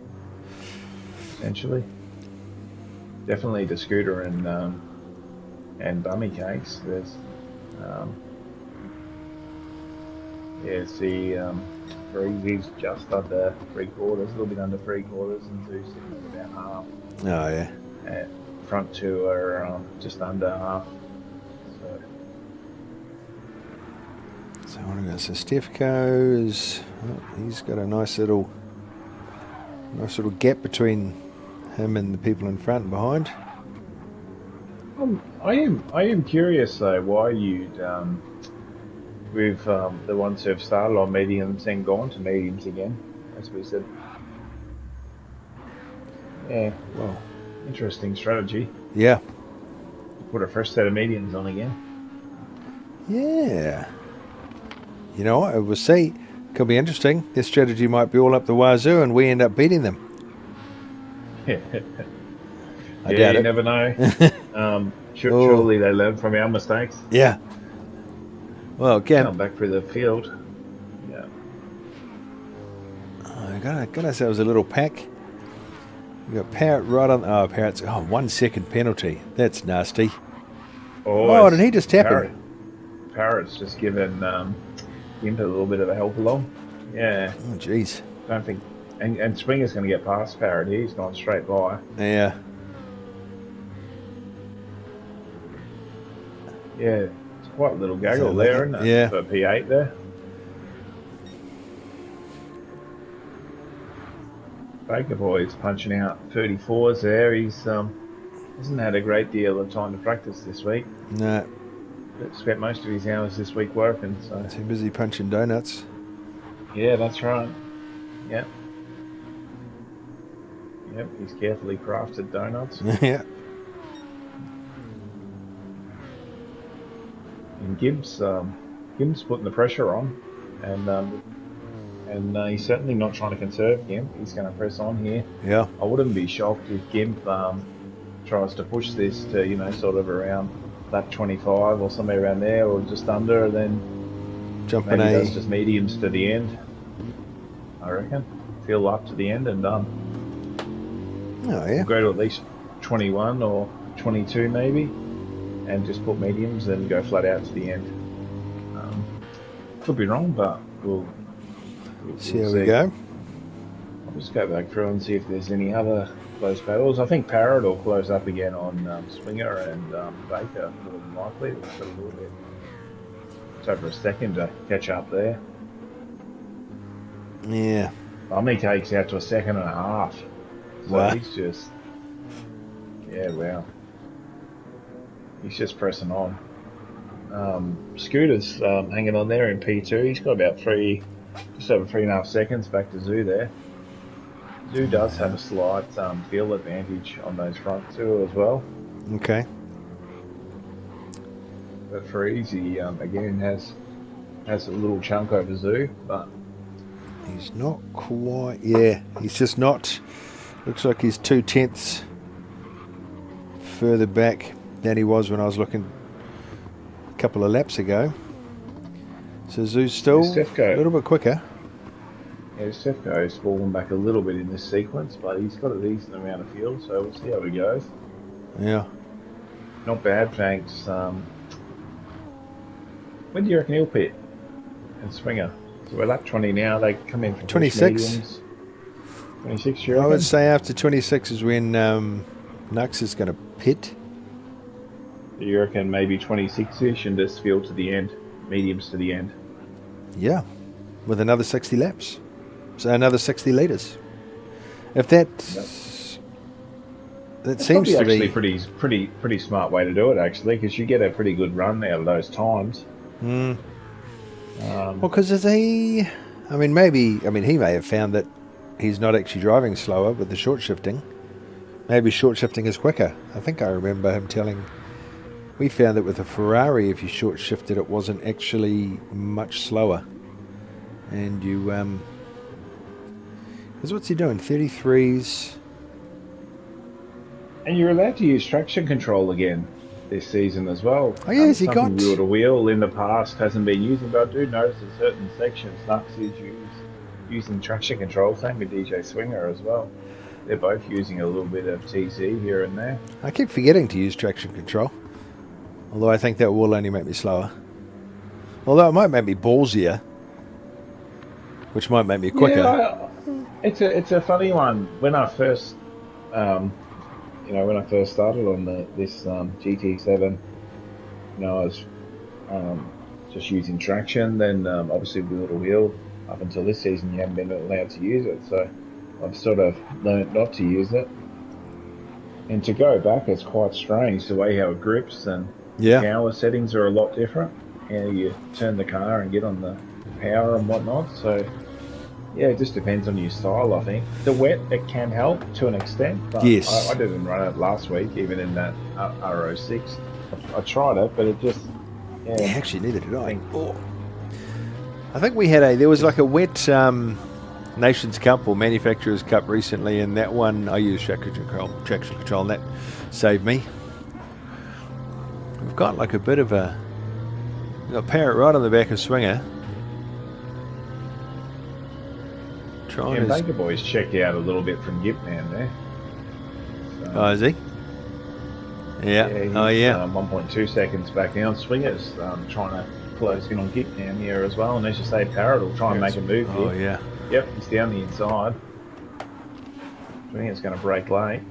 Essentially, definitely the Scooter and Bummy Cakes. There's Freezy's just under 3/4, a little bit under 3/4, and Zoo's sitting at about half. Oh yeah. Front two are just under half. So what about Stefko he's got a nice little gap between him and the people in front and behind. I am curious though why you'd with the ones who have started on mediums and gone to mediums again, as we said. Yeah, well, interesting strategy. Yeah. Put a fresh set of mediums on again. Yeah. You know what? We'll see. Could be interesting. Their strategy might be all up the wazoo and we end up beating them. Yeah. I doubt you it. Never know. Surely they learn from our mistakes. Yeah. Well, again. Come back through the field. Yeah. Got ourselves a little pack. We got Parrot right on. Oh, Parrot's 1 second penalty. That's nasty. Oh, Did he just tap him? Parrot's just given Gimp a little bit of a help along. Yeah. Oh, jeez. Don't think. And Springer's going to get past Parrot here. He's gone straight by. Yeah. Yeah. It's quite a little gaggle there, isn't it? Yeah. For P8 there. Baker Boy's punching out 34s there. He's hasn't had a great deal of time to practice this week. No. Spent most of his hours this week working. So Too busy punching donuts. yeah, that's right. Yep. Yep, he's carefully crafted donuts. Yeah. And Gibbs putting the pressure on, and he's certainly not trying to conserve Gimp. He's going to press on here. Yeah. I wouldn't be shocked if Gimp tries to push this to sort of around lap 25 or somewhere around there, or just under, then Jumping maybe does just mediums to the end. I reckon. Fill up to the end and done. Oh yeah. Go to at least 21 or 22 maybe, and just put mediums and go flat out to the end. Could be wrong, but we'll See how we go. I'll just go back through and see if there's any other close battles. I think Parrot will close up again on Swinger and Baker, more than likely. It's got a little bit. It's over a second to catch up there. Yeah. Bummy takes out to a second and a half. So Wow. he's just. Yeah, wow. He's just pressing on. Scooter's hanging on there in P2. He's got about just over 3.5 seconds back to Zoo there. Zoo does have a slight field advantage on those front two as well. Okay. But for Easy, again, has a little chunk over Zoo, but He's not quite. Yeah. He's just not. Looks like he's 2/10 further back than he was when I was looking a couple of laps ago. So Zoo's still a little bit quicker. Yeah, Stefko's fallen back a little bit in this sequence, but he's got a decent amount of fuel, so we'll see how he goes. Yeah. Not bad, thanks. When do you reckon he'll pit? And Springer? So we're lap 20 now. They come in from 26. 26, you I reckon? would say after 26 is when Nux is going to pit. You reckon maybe 26-ish and just fuel to the end, mediums to the end? Yeah. With another 60 laps. So another 60 litres. If that... That seems to actually be... pretty smart way to do it, actually, because you get a pretty good run out of those times. Well, because he... he may have found that he's not actually driving slower with the short shifting. Maybe short shifting is quicker. I think I remember him telling... We found that with a Ferrari, if you short shifted, it wasn't actually much slower. And you... Because what's he doing? 33s... And you're allowed to use traction control again this season as well. Oh, yeah, has he got... Wheel to wheel in the past hasn't been using, but I do notice in certain sections Nux is using traction control. Same with DJ Swinger as well. They're both using a little bit of TC here and there. I keep forgetting to use traction control. Although I think that will only make me slower. Although it might make me ballsier. Which might make me quicker. Yeah, it's a funny one. When I first... when I first started on this GT7, I was just using traction. Then obviously wheel to wheel. Up until this season, you haven't been allowed to use it, so I've sort of learned not to use it. And to go back, it's quite strange the way how it grips, and power settings are a lot different. How you turn the car and get on the power and whatnot. So yeah, it just depends on your style, I think. The wet, it can help to an extent, but yes. I didn't run it last week, even in that R06. I tried it, but it just... Yeah, actually, neither did I. I think we had there was like a wet Nations Cup or Manufacturers Cup recently, and that one I used traction control, and that saved me. We've got like a bit of a... We've got Parrot right on the back of Swinger. Baker Boy's checked out a little bit from Gip Man there. Oh, is he? Yeah. Yeah, Oh, he's yeah. 1.2 seconds back now. Swingers trying to close in on Gitman here as well. And as you say, Parrot will try and make a move Oh, here. yeah. Yep, he's down the inside. Swinger's going to break late.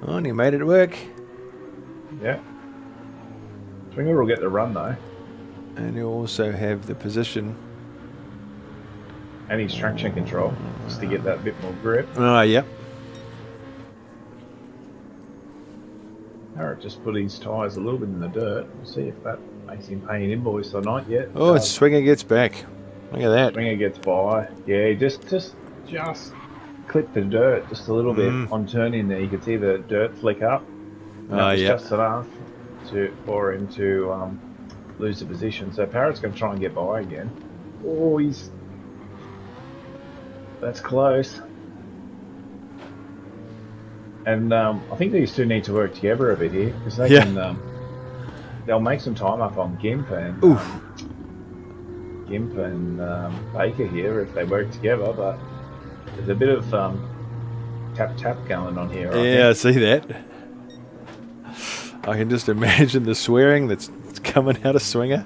Oh, and he made it work. Yep. Swinger will get the run though. And he'll also have the position. And his traction control, just to get that bit more grip. Oh, yeah. Parrot just put his tyres a little bit in the dirt. We'll see if that makes him pay an invoice or not yet. Oh, and Swinger gets back. Look at that. Swinger gets by. Yeah, just clipped the dirt just a little bit on turning there. You could see the dirt flick up. And that was just enough for him to lose the position. So Parrot's going to try and get by again. Oh, that's close. And I think these two need to work together a bit here because they can. They'll make some time up on Gimp and Baker here if they work together. But there's a bit of tap going on here. I see that. I can just imagine the swearing that's coming out of Swinger.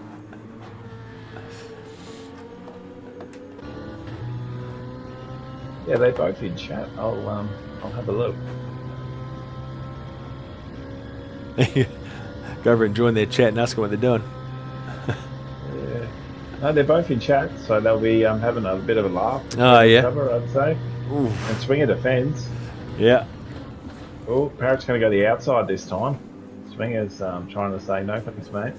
Yeah, they both in chat. I'll have a look. Go over and join their chat and ask them what they're doing. Yeah. No, they're both in chat, so they'll be having a bit of a laugh. Oh, yeah. I'd say. Oof. And Swinger defends. Yeah. Oh, Parrot's going to go the outside this time. Swinger's trying to say no thanks, mate.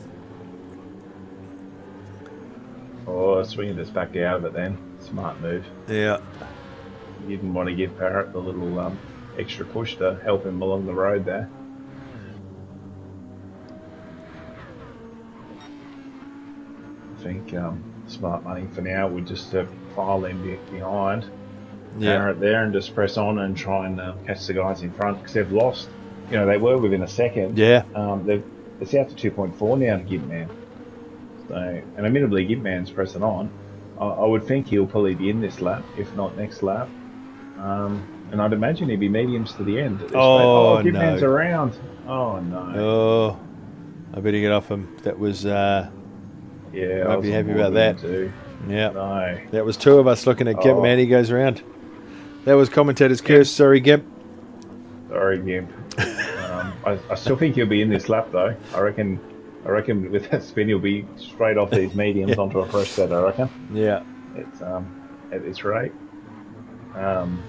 Oh, Swinger just backed out of it then. Smart move. Yeah. You didn't want to give Parrot the little extra push to help him along the road there. I think smart money for now would just file them behind Parrot there and just press on and try and catch the guys in front because they've lost. You know, they were within a second. Yeah. It's out to 2.4 now to Gitman. So, and admittedly, Gitman's pressing on. I would think he'll probably be in this lap, if not next lap. And I'd imagine he'd be mediums to the end. Oh, no. Gitman's around. Oh, no. Oh, I better get off him. That was... yeah, I'd be happy about that. Too. Yeah. No. That was two of us looking at Gimp, man. He goes around. That was commentator's curse. Sorry, Gimp. Sorry, Gimp. I still think he'll be in this lap, though. I reckon with that spin, he'll be straight off these mediums onto a fresh set, I reckon. Yeah. It's at this rate. And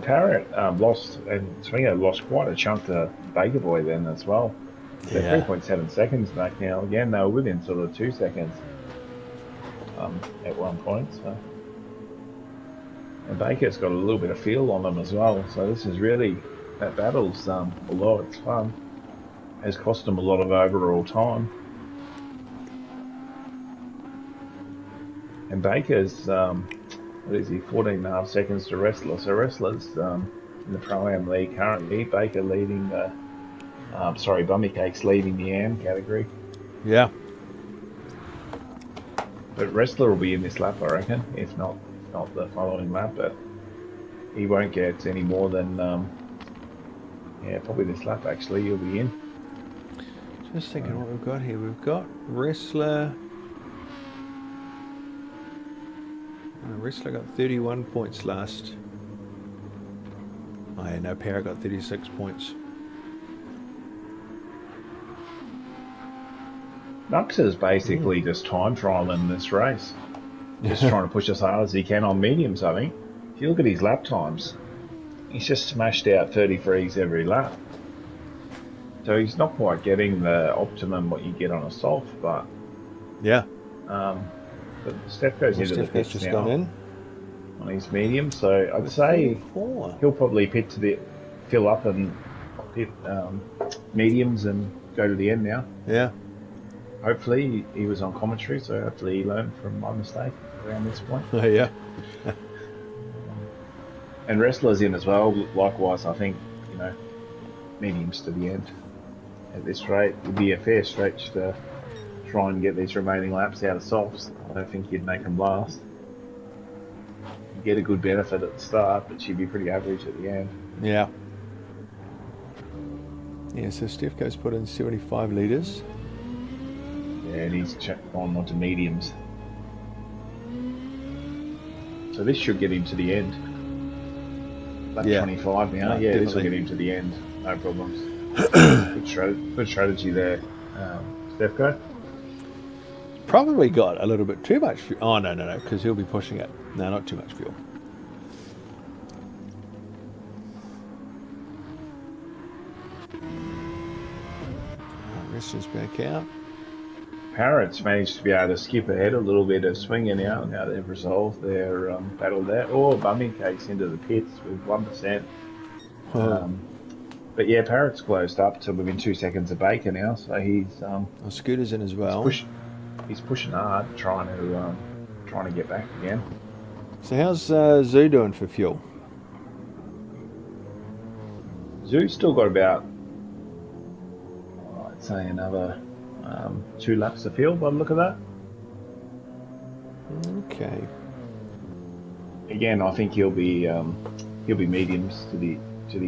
Parrot lost, and Swinger lost quite a chunk to Baker Boy then as well. They're 3.7 seconds back now. Again, they were within sort of 2 seconds at one point. So. And Baker's got a little bit of feel on them as well. So this is really, that battle's a lot of fun. Has cost them a lot of overall time. And Baker's, what is he, 14.5 seconds to Wrestler. So Wrestler's in the Pro-Am League currently. Baker leading the, Bummy Cake's leading the AM category. Yeah. But Wrestler will be in this lap, I reckon, if not the following lap. But he won't get any more than, probably this lap actually, he'll be in. Just thinking what we've got here. We've got Wrestler. Wrestler got 31 points last. Oh yeah, no, Parrot got 36 points. Nux is basically just time trialing this race. Just trying to push as hard as he can on mediums, I think. If you look at his lap times, he's just smashed out 33s every lap. So he's not quite getting the optimum what you get on a soft, but yeah. But Steph goes into the pits just now gone in on his medium, so I'd say he'll probably fill up and pit mediums and go to the end now. Yeah. Hopefully he was on commentary, so hopefully he learned from my mistake around this point. Oh yeah. And Wrestler's in as well. Likewise, I think mediums to the end. At this rate, it would be a fair stretch to try and get these remaining laps out of softs. I don't think you'd make them last. get a good benefit at the start, but she'd be pretty average at the end. Yeah. Yeah, so Stefko's put in 75 litres. Yeah, and he's gone onto mediums. So this should get him to the end. Lap 25 now. Yeah, this will get him to the end. No problems. Good strategy there, Stefko. Probably got a little bit too much fuel. Oh, no, because he'll be pushing it. No, not too much fuel. Let's just back out. Parrots managed to be able to skip ahead a little bit of swinging out. Now they've resolved their battle there. Oh, Bummy Cakes into the pits with 1%. But yeah, Parrot's closed up to within 2 seconds of Baker now, so he's Scooter's in as well. He's pushing hard, trying to get back again. So how's Zoo doing for fuel? Zoo's still got about, I'd say, another 2 laps of fuel by the look of that. Okay. Again, I think he'll be mediums to the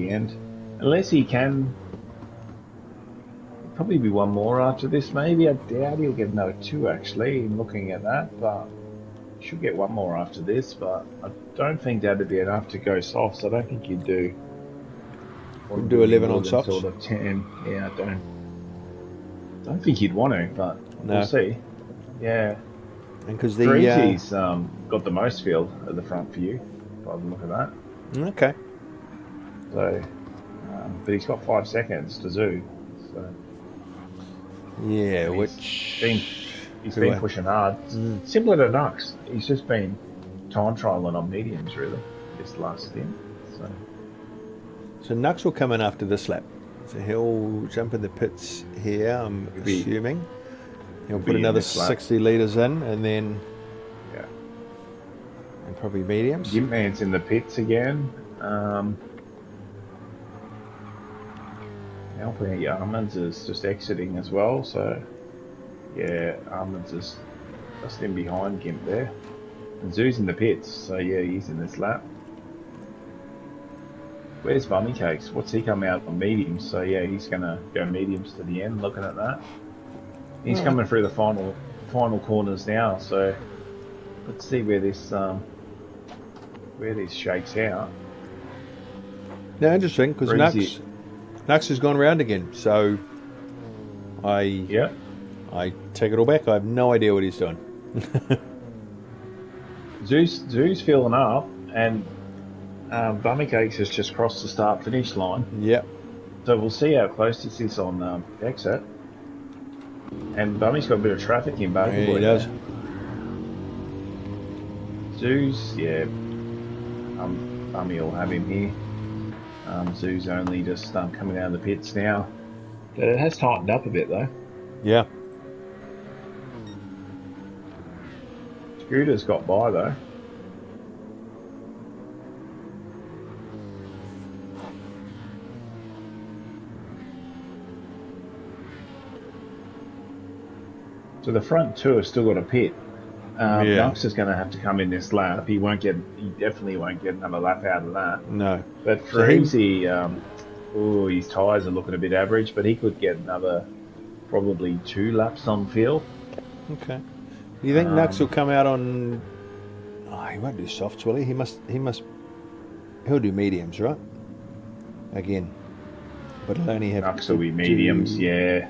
end, unless he can. Probably be one more after this, maybe. I doubt he'll get another 2 actually. I'm looking at that, but he should get one more after this. But I don't think that'd be enough to go softs. I don't think you'd do. Wouldn't do 11 on softs. Sort of 10. Yeah, I don't think you'd want to, but we'll see. Yeah. And because the Breezy's got the most field at the front for you, by the look of that. Okay. So, but he's got 5 seconds to Zoo. So. Yeah, He's been pushing hard. Similar to Nux, he's just been time trialing on mediums really this last stint. So Nux will come in after this lap. So he'll jump in the pits here, I'm assuming. He'll put another 60 litres in, and then and probably mediums. Gimpman's in the pits again. Alpine Almonds is just exiting as well, so yeah, Almonds is just in behind Gimp there. And Zoo's in the pits, so yeah, he's in this lap. Where's Bummy Cakes? What's he come out on mediums? So yeah, he's gonna go mediums to the end, looking at that. He's coming through the final corners now, so let's see where this shakes out. Yeah, interesting, because Nux has gone round again, so I take it all back. I have no idea what he's doing. Zoo's filling up, and Bummy Cakes has just crossed the start-finish line. Yep. So we'll see how close this is on exit. And Bummy's got a bit of traffic in back. Yeah, he does. Zoo's, Bummy will have him here. Zoo's only just coming out of the pits now. It has tightened up a bit though. Yeah. Scooter's got by though. So the front two have still got a pit. Nux is going to have to come in this lap. He definitely won't get another lap out of that. No. But Freezy, his tyres are looking a bit average, but he could get another probably 2 laps on field. Okay. Do you think Nux will come out on? Oh, he won't do softs, will he? He'll do mediums, right? Again, but he'll only have. Nux will be mediums, yeah.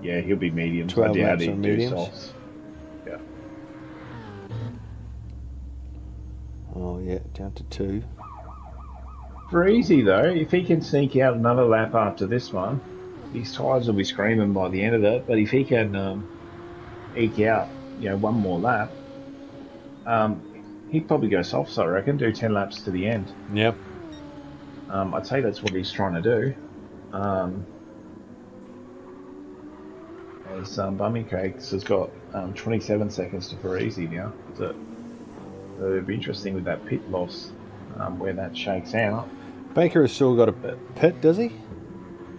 Yeah, he'll be mediums. 12 I doubt laps he'd on do mediums. softs. Yeah. Oh yeah, down to 2. Freezy though, if he can sneak out another lap after this one, his tyres will be screaming by the end of it. But if he can eke out, one more lap, he'd probably go softs, I reckon. Do 10 laps to the end. Yeah. I'd say that's what he's trying to do. As Bummy Cakes has got 27 seconds to Freezy now. So it'd be interesting with that pit loss, where that shakes out. Baker has still got a pit, does he?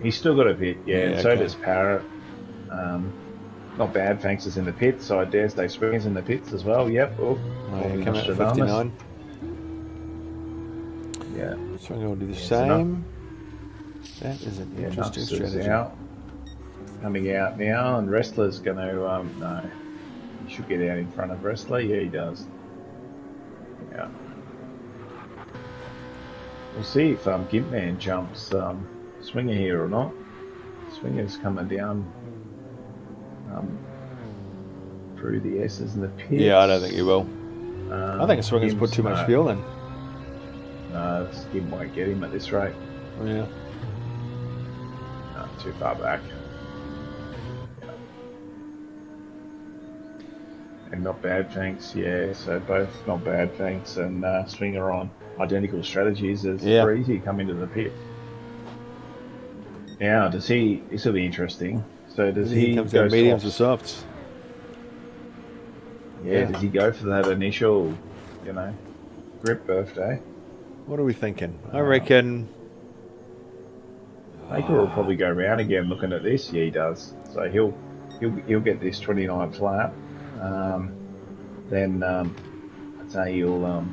He's still got a pit, and so does Parrot. Not bad, Fanks is in the pits, so I dare say Springs in the pits as well. Yep. Come out 59. Yeah. So I'm going to do the Yeah, so same. That is an interesting Nux is strategy. out. Coming out now, and Wrestler's going to, no. He should get out in front of Wrestler. Yeah, he does. Yeah. We'll see if Gimpman jumps Swinger here or not. Swinger's coming down through the S's and the pits. Yeah, I don't think he will. I think Swinger's put too much fuel in. No, Gimp won't get him at this rate. Yeah. No, too far back. Yeah. And not bad, thanks. Yeah, so both not bad, thanks, and Swinger on identical strategies as Freezy come into the pit. Now, this will be interesting. So does he comes go out mediums softs? or softs? Yeah, does he go for that initial, grip birthday? What are we thinking? I reckon Baker will probably go round again looking at this. Yeah, he does. So he'll get this 29 lap. Then I'd say he'll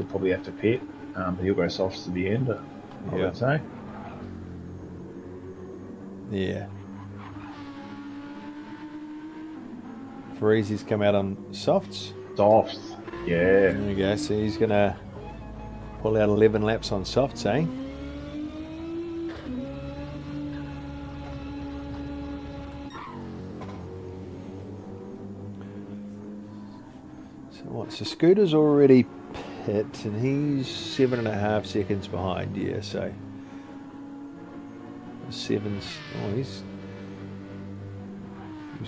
probably have to pit. But he'll go softs to the end. I would say. Yeah. Freezy's come out on softs. Softs. Yeah. There we go. So he's going to pull out 11 laps on softs, eh? So what? So Scooter's already pit and he's 7.5 seconds behind. Yeah, so seven's. Oh, he's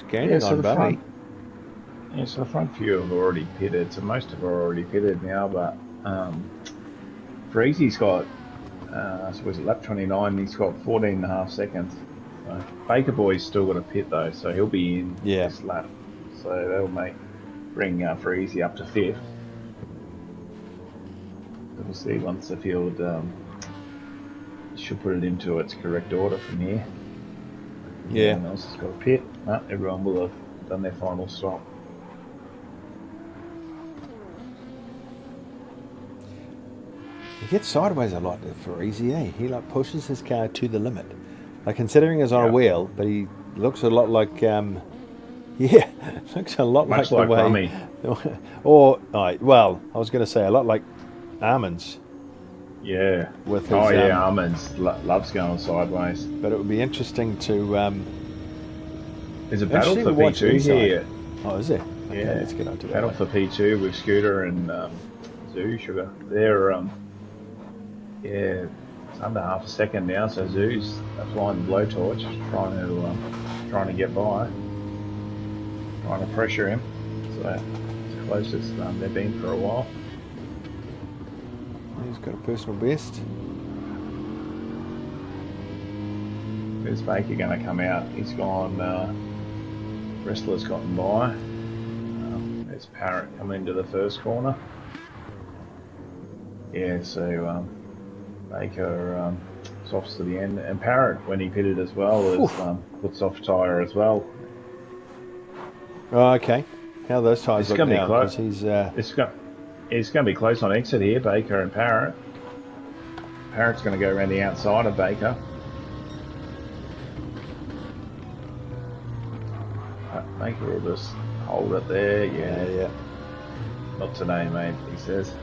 gaining on Bummy. Yeah, so the front few have already pitted, so most of them are already pitted now, but Freezy's got, was it lap 29, he's got 14.5 seconds. So Baker Boy's still got a pit though, so he'll be in this lap. So that'll bring Freezy up to 5th. We'll see once the field should put it into its correct order from here. Yeah. Everyone else has got a pit. Everyone will have done their final stop. He gets sideways a lot for easy, eh? He pushes his car to the limit. Considering he's on a wheel, but he looks a lot like, looks a lot much like the Rummy. Or, I was going to say a lot like Almonds. Yeah. With his, Almonds loves going sideways. But it would be interesting to. There's a battle for P2 here. Oh, is there? Yeah. Okay, let's get on to that. Battle for P2 with Scooter and Zoo Sugar. They're it's under half a second now, so Zoo's applying the blowtorch, trying to get by, trying to pressure him. So it's the closest they've been for a while. He's got a personal best. Where's Baker going to come out? He's gone. Wrestler's gotten by. There's Parrot coming into the first corner. Yeah, so Baker softs to the end, and Parrot, when he pitted as well, has put soft tyre as well. Oh, okay. How are those tyres look now? Close. He's, It's going to be close on exit here, Baker and Parrot. Parrot's going to go around the outside of Baker. Baker will just hold it there. Yeah. Not today, mate, he says.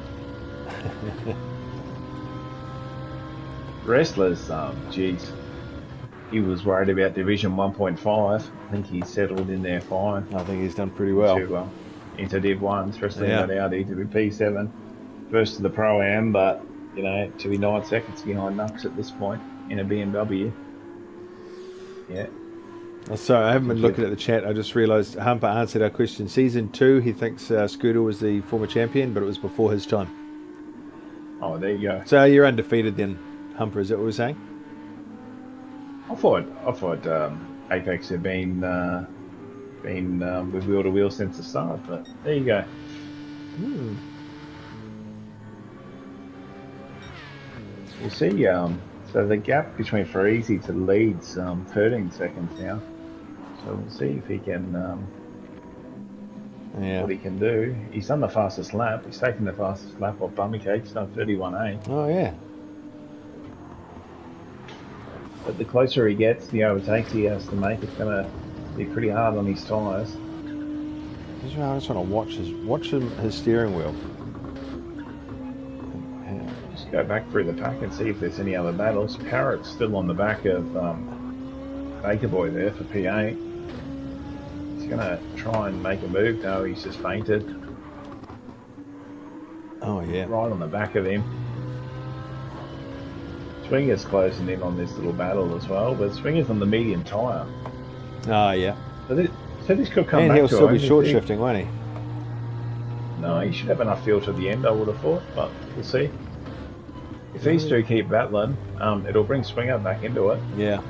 Wrestlers, he was worried about Division 1.5. I think he settled in there fine. I think he's done pretty well. Into Div 1, especially in Audi to be P7. First to the Pro-Am, but, to be 9 seconds behind Nux at this point in a BMW. Yeah. Oh, sorry, I haven't been looking at the chat. I just realised Humper answered our question. Season 2, he thinks Scooter was the former champion, but it was before his time. Oh, there you go. So you're undefeated then, Humper, is that what we're saying? I thought Apex had been with wheel to wheel since the start, but there you go. You see, so the gap between Freezy to lead's 13 seconds now. So we'll see if he can, what he can do. He's done the fastest lap. He's taken the fastest lap off Bummy Cake. He's done 31.8. Oh, yeah. But the closer he gets, the overtakes he has to make, it's going to be pretty hard on his tyres. I just want to watch his steering wheel. Just go back through the pack and see if there's any other battles. Parrot's still on the back of Baker Boy there for P8. He's going to try and make a move. No, he's just fainted. Oh, yeah. Right on the back of him. Swinger's closing in on this little battle as well, but Swinger's on the medium tyre. Oh, yeah. So this could come and back he'll to still him, be short shifting, won't he? No, he should have enough fuel to the end, I would have thought, but we'll see. If these two keep battling, it'll bring Swinger back into it. Yeah.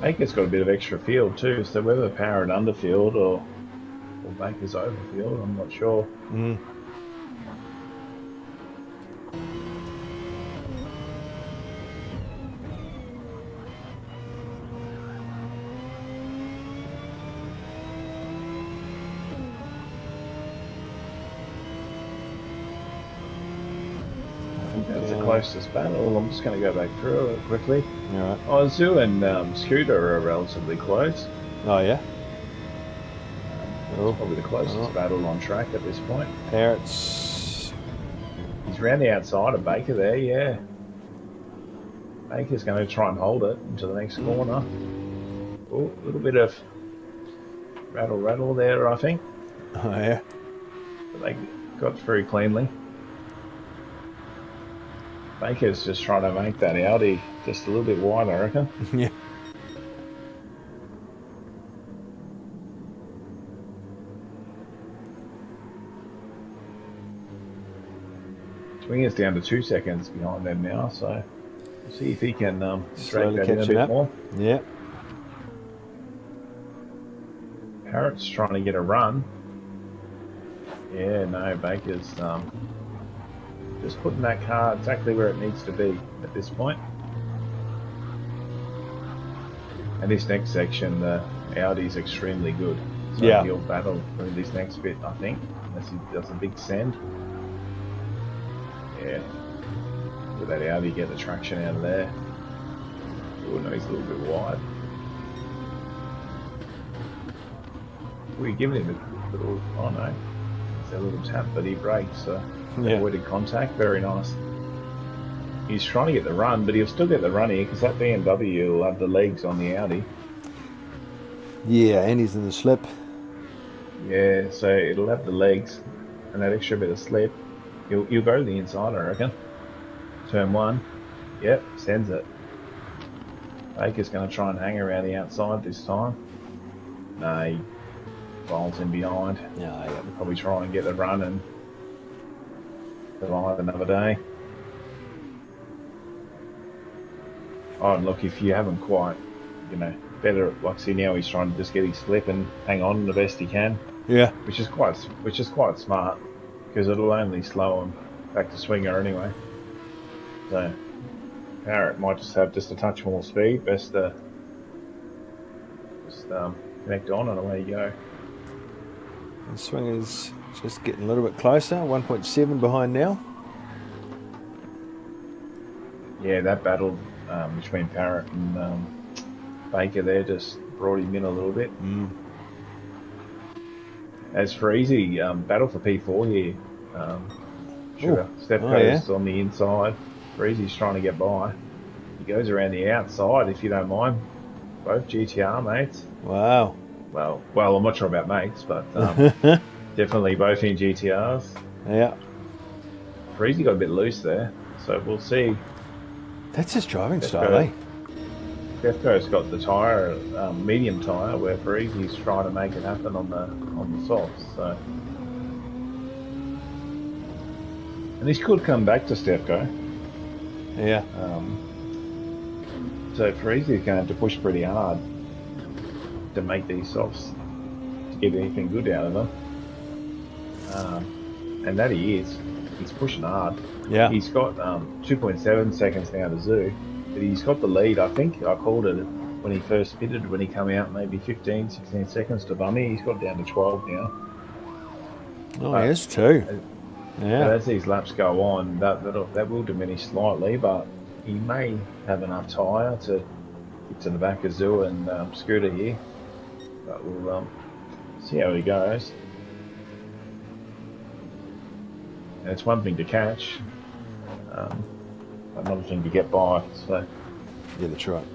Baker's got a bit of extra field too, so whether Parrot underfield or Baker's overfield, I'm not sure. Mm. That's the closest battle. I'm just going to go back through it quickly. All right. Ozu and Scooter are relatively close. Oh, yeah? It's probably the closest battle on track at this point. Parrots. He's round the outside of Baker there, yeah. Baker's going to try and hold it into the next corner. Oh, a little bit of rattle there, I think. Oh, yeah? But they got through cleanly. Baker's just trying to make that Audi just a little bit wide, I reckon. Yeah. Swinger's down to 2 seconds behind them now, so we'll see if he can drag that in a bit up. more. Yeah. Parrot's trying to get a run. Yeah, no, Baker's just putting that car exactly where it needs to be at this point. And this next section, the Audi's extremely good. So yeah. He'll battle through this next bit, I think, unless he does a big send. Yeah. Let that Audi get the traction out of there. Oh no, he's a little bit wide. We're giving him a little, oh no, it's a little tap, but he brakes, so avoided contact, very nice. He's trying to get the run, but he'll still get the run here because that BMW will have the legs on the Audi. Yeah, and he's in the slip. Yeah, so it'll have the legs and that extra bit of slip. He'll go to the inside, I reckon. Turn one. Yep, sends it. Baker's going to try and hang around the outside this time. No, he rolls in behind. Yeah, He'll probably try and get the run and survive another day. Oh, and look, if you haven't quite, better, like, see now he's trying to just get his slip and hang on the best he can. Yeah. Which is quite smart, because it'll only slow him back to Swinger anyway. So Parrot might just have just a touch more speed. Best to just connect on and away you go. And Swinger's just getting a little bit closer. 1.7 behind now. Yeah, that battle between Parrot and Baker there just brought him in a little bit. Mm. As for easy, battle for P4 here. Sugar. Stepco's on the inside. Breezy's trying to get by. He goes around the outside, if you don't mind. Both GTR mates. Wow. Well, I'm not sure about mates, but definitely both in GTRs. Yeah. Breezy got a bit loose there, so we'll see. That's his driving style, eh? Defco's got the tyre, medium tyre, where Breezy's trying to make it happen on the softs. So, and this could come back to Stefco. Yeah. So Breezy's going to have to push pretty hard to make these softs to get anything good out of them. And that he is. He's pushing hard. Yeah. He's got 2.7 seconds now to Zoo, but he's got the lead. I think I called it when he first pitted, when he came out, maybe 15, 16 seconds to Bummy. He's got down to 12 now. Oh, But yes, too. uh, but Yeah. as these laps go on, that will diminish slightly. But he may have enough tyre to get to the back of Zoo and Scooter here. But we'll see how he goes. And it's one thing to catch, um, another thing to get by. So Yeah, that's right.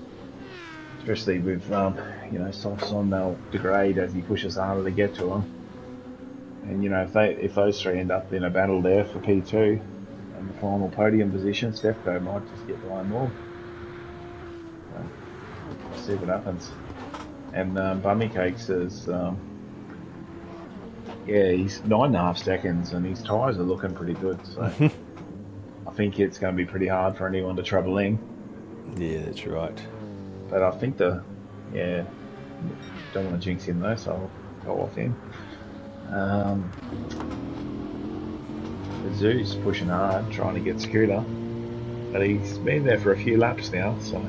especially with softs on, they'll degrade as he pushes harder to get to them. And if those three end up in a battle there for P2 and the final podium position, Stefko might just get by them all. So we'll see what happens. And Bummy Cakes is he's 9.5 seconds and his tyres are looking pretty good. So I think it's going to be pretty hard for anyone to trouble in. Yeah, that's right. But I think don't want to jinx him though, so I'll go off him. The Zoo's pushing hard, trying to get Scooter, but he's been there for a few laps now, so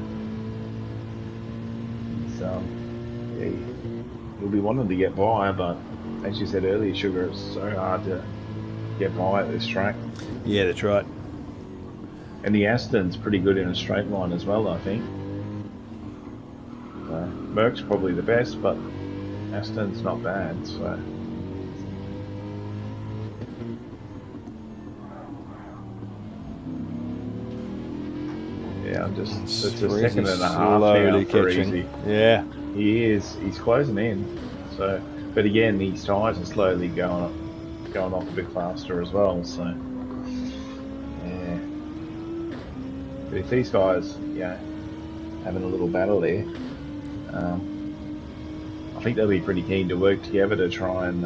he'll be wanting to get by. But as you said earlier, Sugar, it's so hard to get by at this track. Yeah, that's right. And the Aston's pretty good in a straight line as well, I think. Merck's probably the best, but Aston's not bad, so. Yeah, it's a second and a half now for Easy. Yeah. He is. He's closing in. So, but again, these tyres are slowly going off a bit faster as well. So, yeah. But if these guys, having a little battle there, I think they'll be pretty keen to work together to try and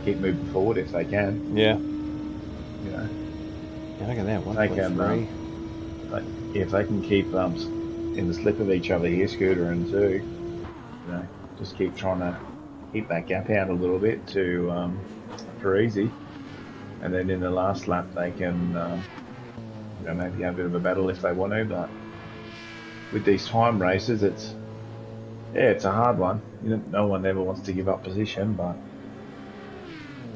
keep moving forward if they can. Yeah. Yeah, look at that. 1.3. If they can keep in the slip of each other here, Scooter and Zoo, just keep trying to keep that gap out a little bit for Easy, and then in the last lap they can maybe have a bit of a battle if they want to. But with these time races, it's a hard one. No one ever wants to give up position, but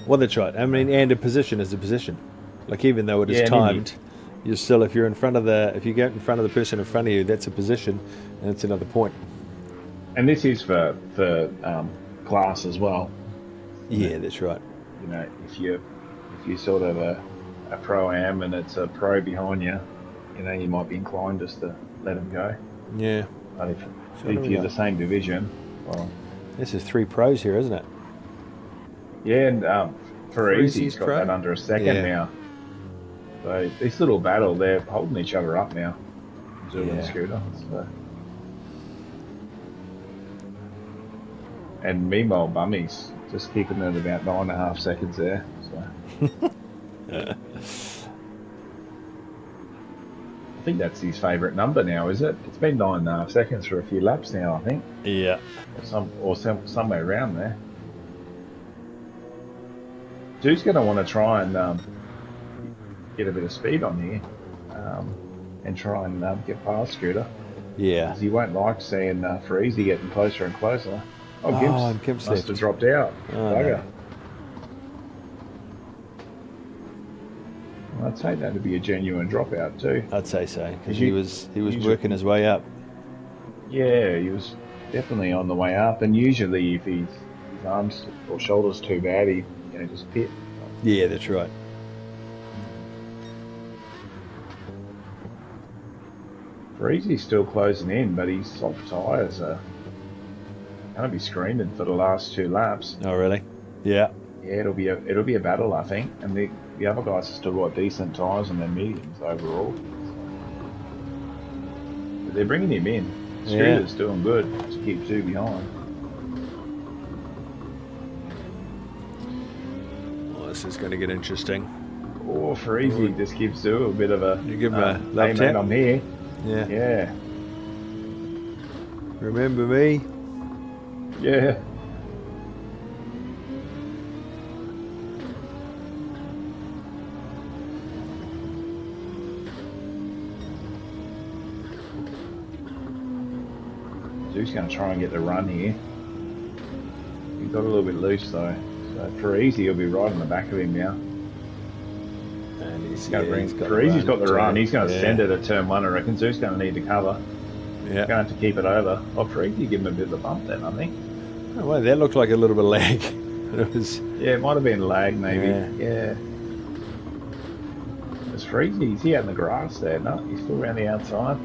well, that's right. I mean, and a position is a position. Like, even though it is timed, you're still, if you get in front of the person in front of you, that's a position, and it's another point. And this is for class as well. Yeah, that's right. If you sort of a pro-am and it's a pro behind you, you might be inclined just to let them go. Yeah. But if you're the same division, well, this is 3 pros here, isn't it? Yeah, and for Easy, he's got that under a second now. So this little battle, they're holding each other up now, Zoo and Scooter. So. And meanwhile, Bummy's just kicking at about 9.5 seconds there. So. I think that's his favourite number now, is it? It's been 9.5 seconds for a few laps now, I think. Yeah. Or somewhere around there. Zoo's going to want to try and get a bit of speed on here and try and get past Scooter. Yeah. Because he won't like seeing for Easy getting closer and closer. Gibbs must have dropped out. No. Well, I'd say that would be a genuine dropout too. I'd say so, because he was working his way up. Yeah, he was definitely on the way up, and usually if his arms or shoulders too bad, he just pit. Yeah, that's right. Breezy's still closing in, but his soft tyres are going to be screaming for the last 2 laps. Oh, really? Yeah. Yeah, it'll be a battle, I think, and the other guys have still got decent tyres on their mediums overall. But they're bringing him in. Scooter's doing good to keep 2 behind. Well, this is going to get interesting. Oh, for Easy, just gives Zoo a bit of a... You give him a love hey, tap? mate, I'm here. Yeah. Yeah. Remember me? Yeah. Zoo's going to try and get the run here. He got a little bit loose though, so So for easy, he'll be right on the back of him now. And He's got the run. He's going to send it at turn 1, I reckon. Zoo's going to need to cover. Yeah. Going to have to keep it over. Oh, for easy, give him a bit of a bump then, I think. Oh, well, that looked like a little bit of lag. It was. Yeah, it might have been lag, maybe. Yeah. It's Freezy. Is he out in the grass there? No, he's still around the outside.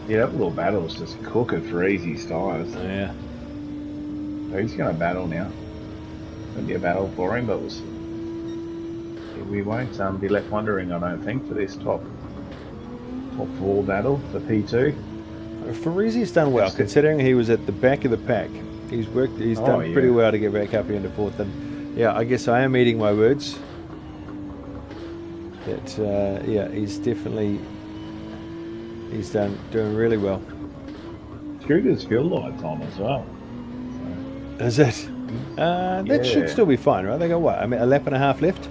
Yeah, that little battle was just cooking for Easy's tyres. Yeah. So he's going to battle now. Going to be a battle for him, but we won't be left wondering, I don't think, for this top 4 battle for P2. Farizi's done well, considering he was at the back of the pack. He's done pretty well to get back up into 4th. And yeah, I guess I am eating my words. That he's doing really well. Scooter's fuel light's on as well. So. Is it? That should still be fine, right? They got what? I mean, a lap and a half left.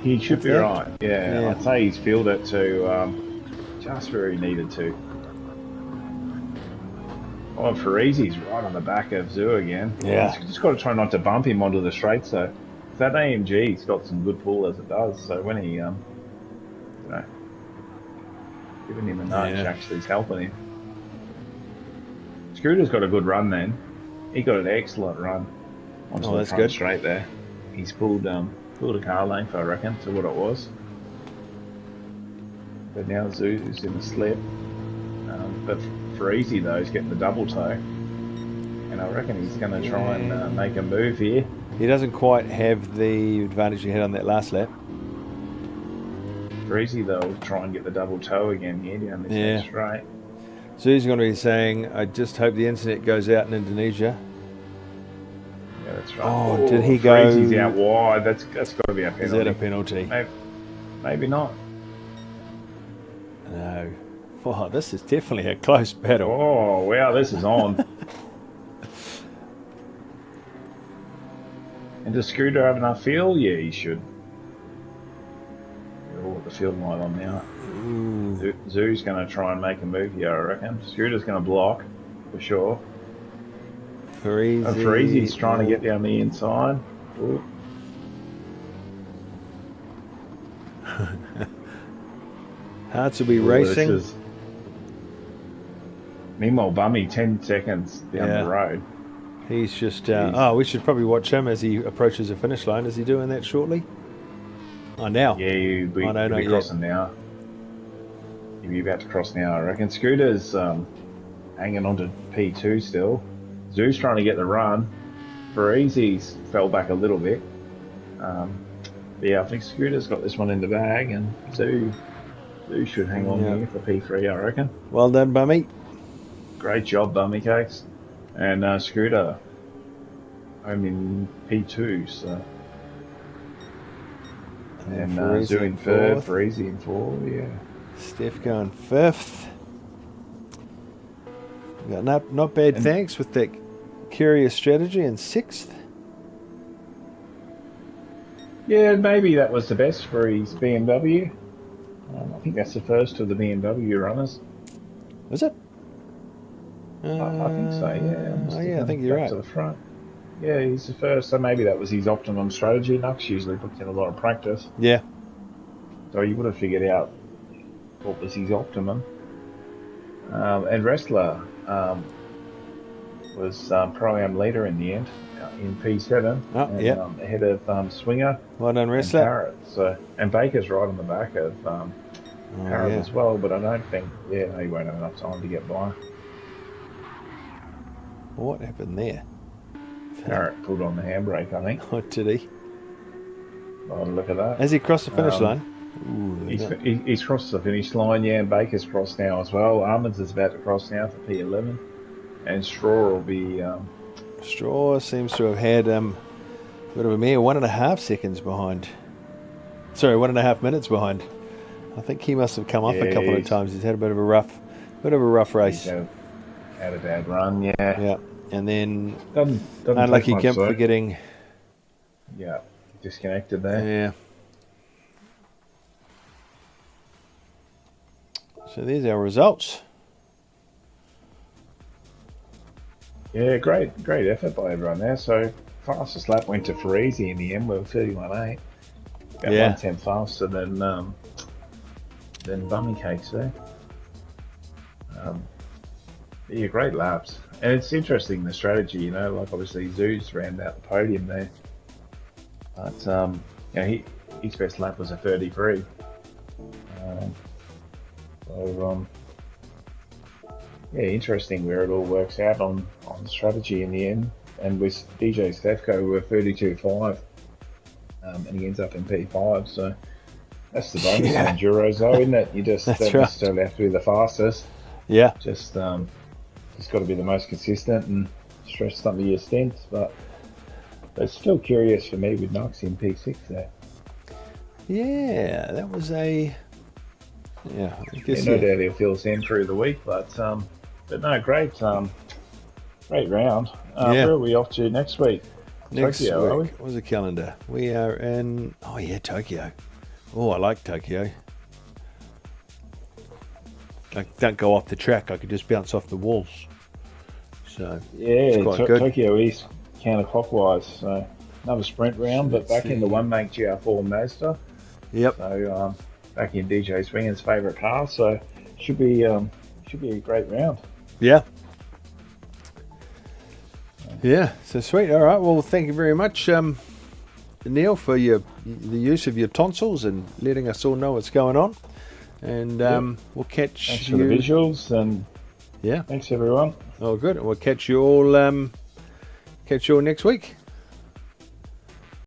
He should be right. Yeah, I'd say he's fueled it to just where he needed to. Oh, Farizi's right on the back of Zoo again. Yeah. He's just got to try not to bump him onto the straights, though. That AMG's got some good pull as it does, so when he, giving him a nudge actually is helping him. Scooter's got a good run then. He got an excellent run onto the front straight there. He's pulled a car length, I reckon, to what it was. But now Zoo's in the slip. But for easy though, he's getting the double toe. And I reckon he's going to try and make a move here. He doesn't quite have the advantage he had on that last lap. For easy though, will try and get the double toe again here down this straight. So he's going to be saying, I just hope the internet goes out in Indonesia. Yeah, that's right. Oh, did he go? He's out wide. That's got to be a penalty. Is that a penalty? Maybe not. No. Wow, this is definitely a close battle. Oh, wow, this is on. And does Scooter have enough fuel? Yeah, he should. Oh, the field light on now. Zoo's going to try and make a move here, I reckon. Scooter's going to block, for sure. Farizi's trying to get down the inside. Hard to be racing. Meanwhile, Bummy 10 seconds down the road. He's just... we should probably watch him as he approaches the finish line. Is he doing that shortly? Oh, now. Yeah, he'll be crossing now. He'll be about to cross now, I reckon. Scooter's hanging on to P2 still. Zoo's trying to get the run. Farizi's fell back a little bit. I think Scooter's got this one in the bag, and Zoo should hang on here for P3, I reckon. Well done, Bummy. Great job, Bummy Cakes. And Scooter home in P2, so... And Zoo in 3rd, Farizi in 4th, yeah. Steph going 5th. Not bad, thanks, with that curious strategy in 6th. Yeah, maybe that was the best for his BMW. I think that's the first of the BMW runners. Was it? I think so, yeah. I think you're right. To the front. Yeah, he's the first, so maybe that was his optimum strategy. Nux usually puts in a lot of practice. Yeah. So he would have figured out what was his optimum. And Wrestler was Pro-Am leader in the end, in P7. Ahead of Swinger. Well done, Wrestler. And Parrot. And Baker's right on the back of Parrot as well, but I don't think, he won't have enough time to get by. What happened there? Parrot pulled on the handbrake, I think. What did he? Oh, look at that. Has he crossed the finish line? Ooh, he's crossed the finish line, and Baker's crossed now as well. Armands is about to cross now for P11. And Straw will be... Straw seems to have had a bit of a mere 1.5 seconds behind. Sorry, 1.5 minutes behind. I think he must have come off a couple of times. He's had a bit of a rough race. Had a bad run, Yeah. And then doesn't unlucky Gimp for getting disconnected there. Yeah. So there's our results. Yeah, great effort by everyone there. So fastest lap went to Farisi in the end. We were 31.8, about one Yeah. tenth faster than Bummy Cakes there. Um, yeah, great laps, and it's interesting the strategy. Like obviously Zeus ran out the podium there, but his best lap was a 33. Um, so yeah, interesting where it all works out on strategy in the end. And with DJ Stefko, we were 32.5, and he ends up in P5. So that's the bonus of Yeah. enduros, though, isn't it? You just That's don't right. necessarily have to be the fastest. Yeah. Just got to be the most consistent and stretch some of your stints. But it's still curious for me with Knox in P6 there. Yeah. That was a. Yeah. I Yeah, guess no yeah. doubt he'll fill us in through the week, but no, great round. Yeah. Where are we off to next week? Next Tokyo, are we? week. What's the calendar? We are in. Oh yeah, Tokyo. Oh, I like Tokyo. I don't go off the track. I could just bounce off the walls. So it's Yeah, quite good. Tokyo East counterclockwise. So another sprint round, So but let's back in the see. one make GR4 Mazda. Yep. So back in DJ Swinger's favourite car. So should be a great round. Yeah. Yeah. So sweet. All right. Well, thank you very much, Neil, for the use of your tonsils and letting us all know what's going on. And we'll catch Thanks you. for the visuals and Yeah. thanks everyone. Oh, good. We'll catch you all. Catch you all next week.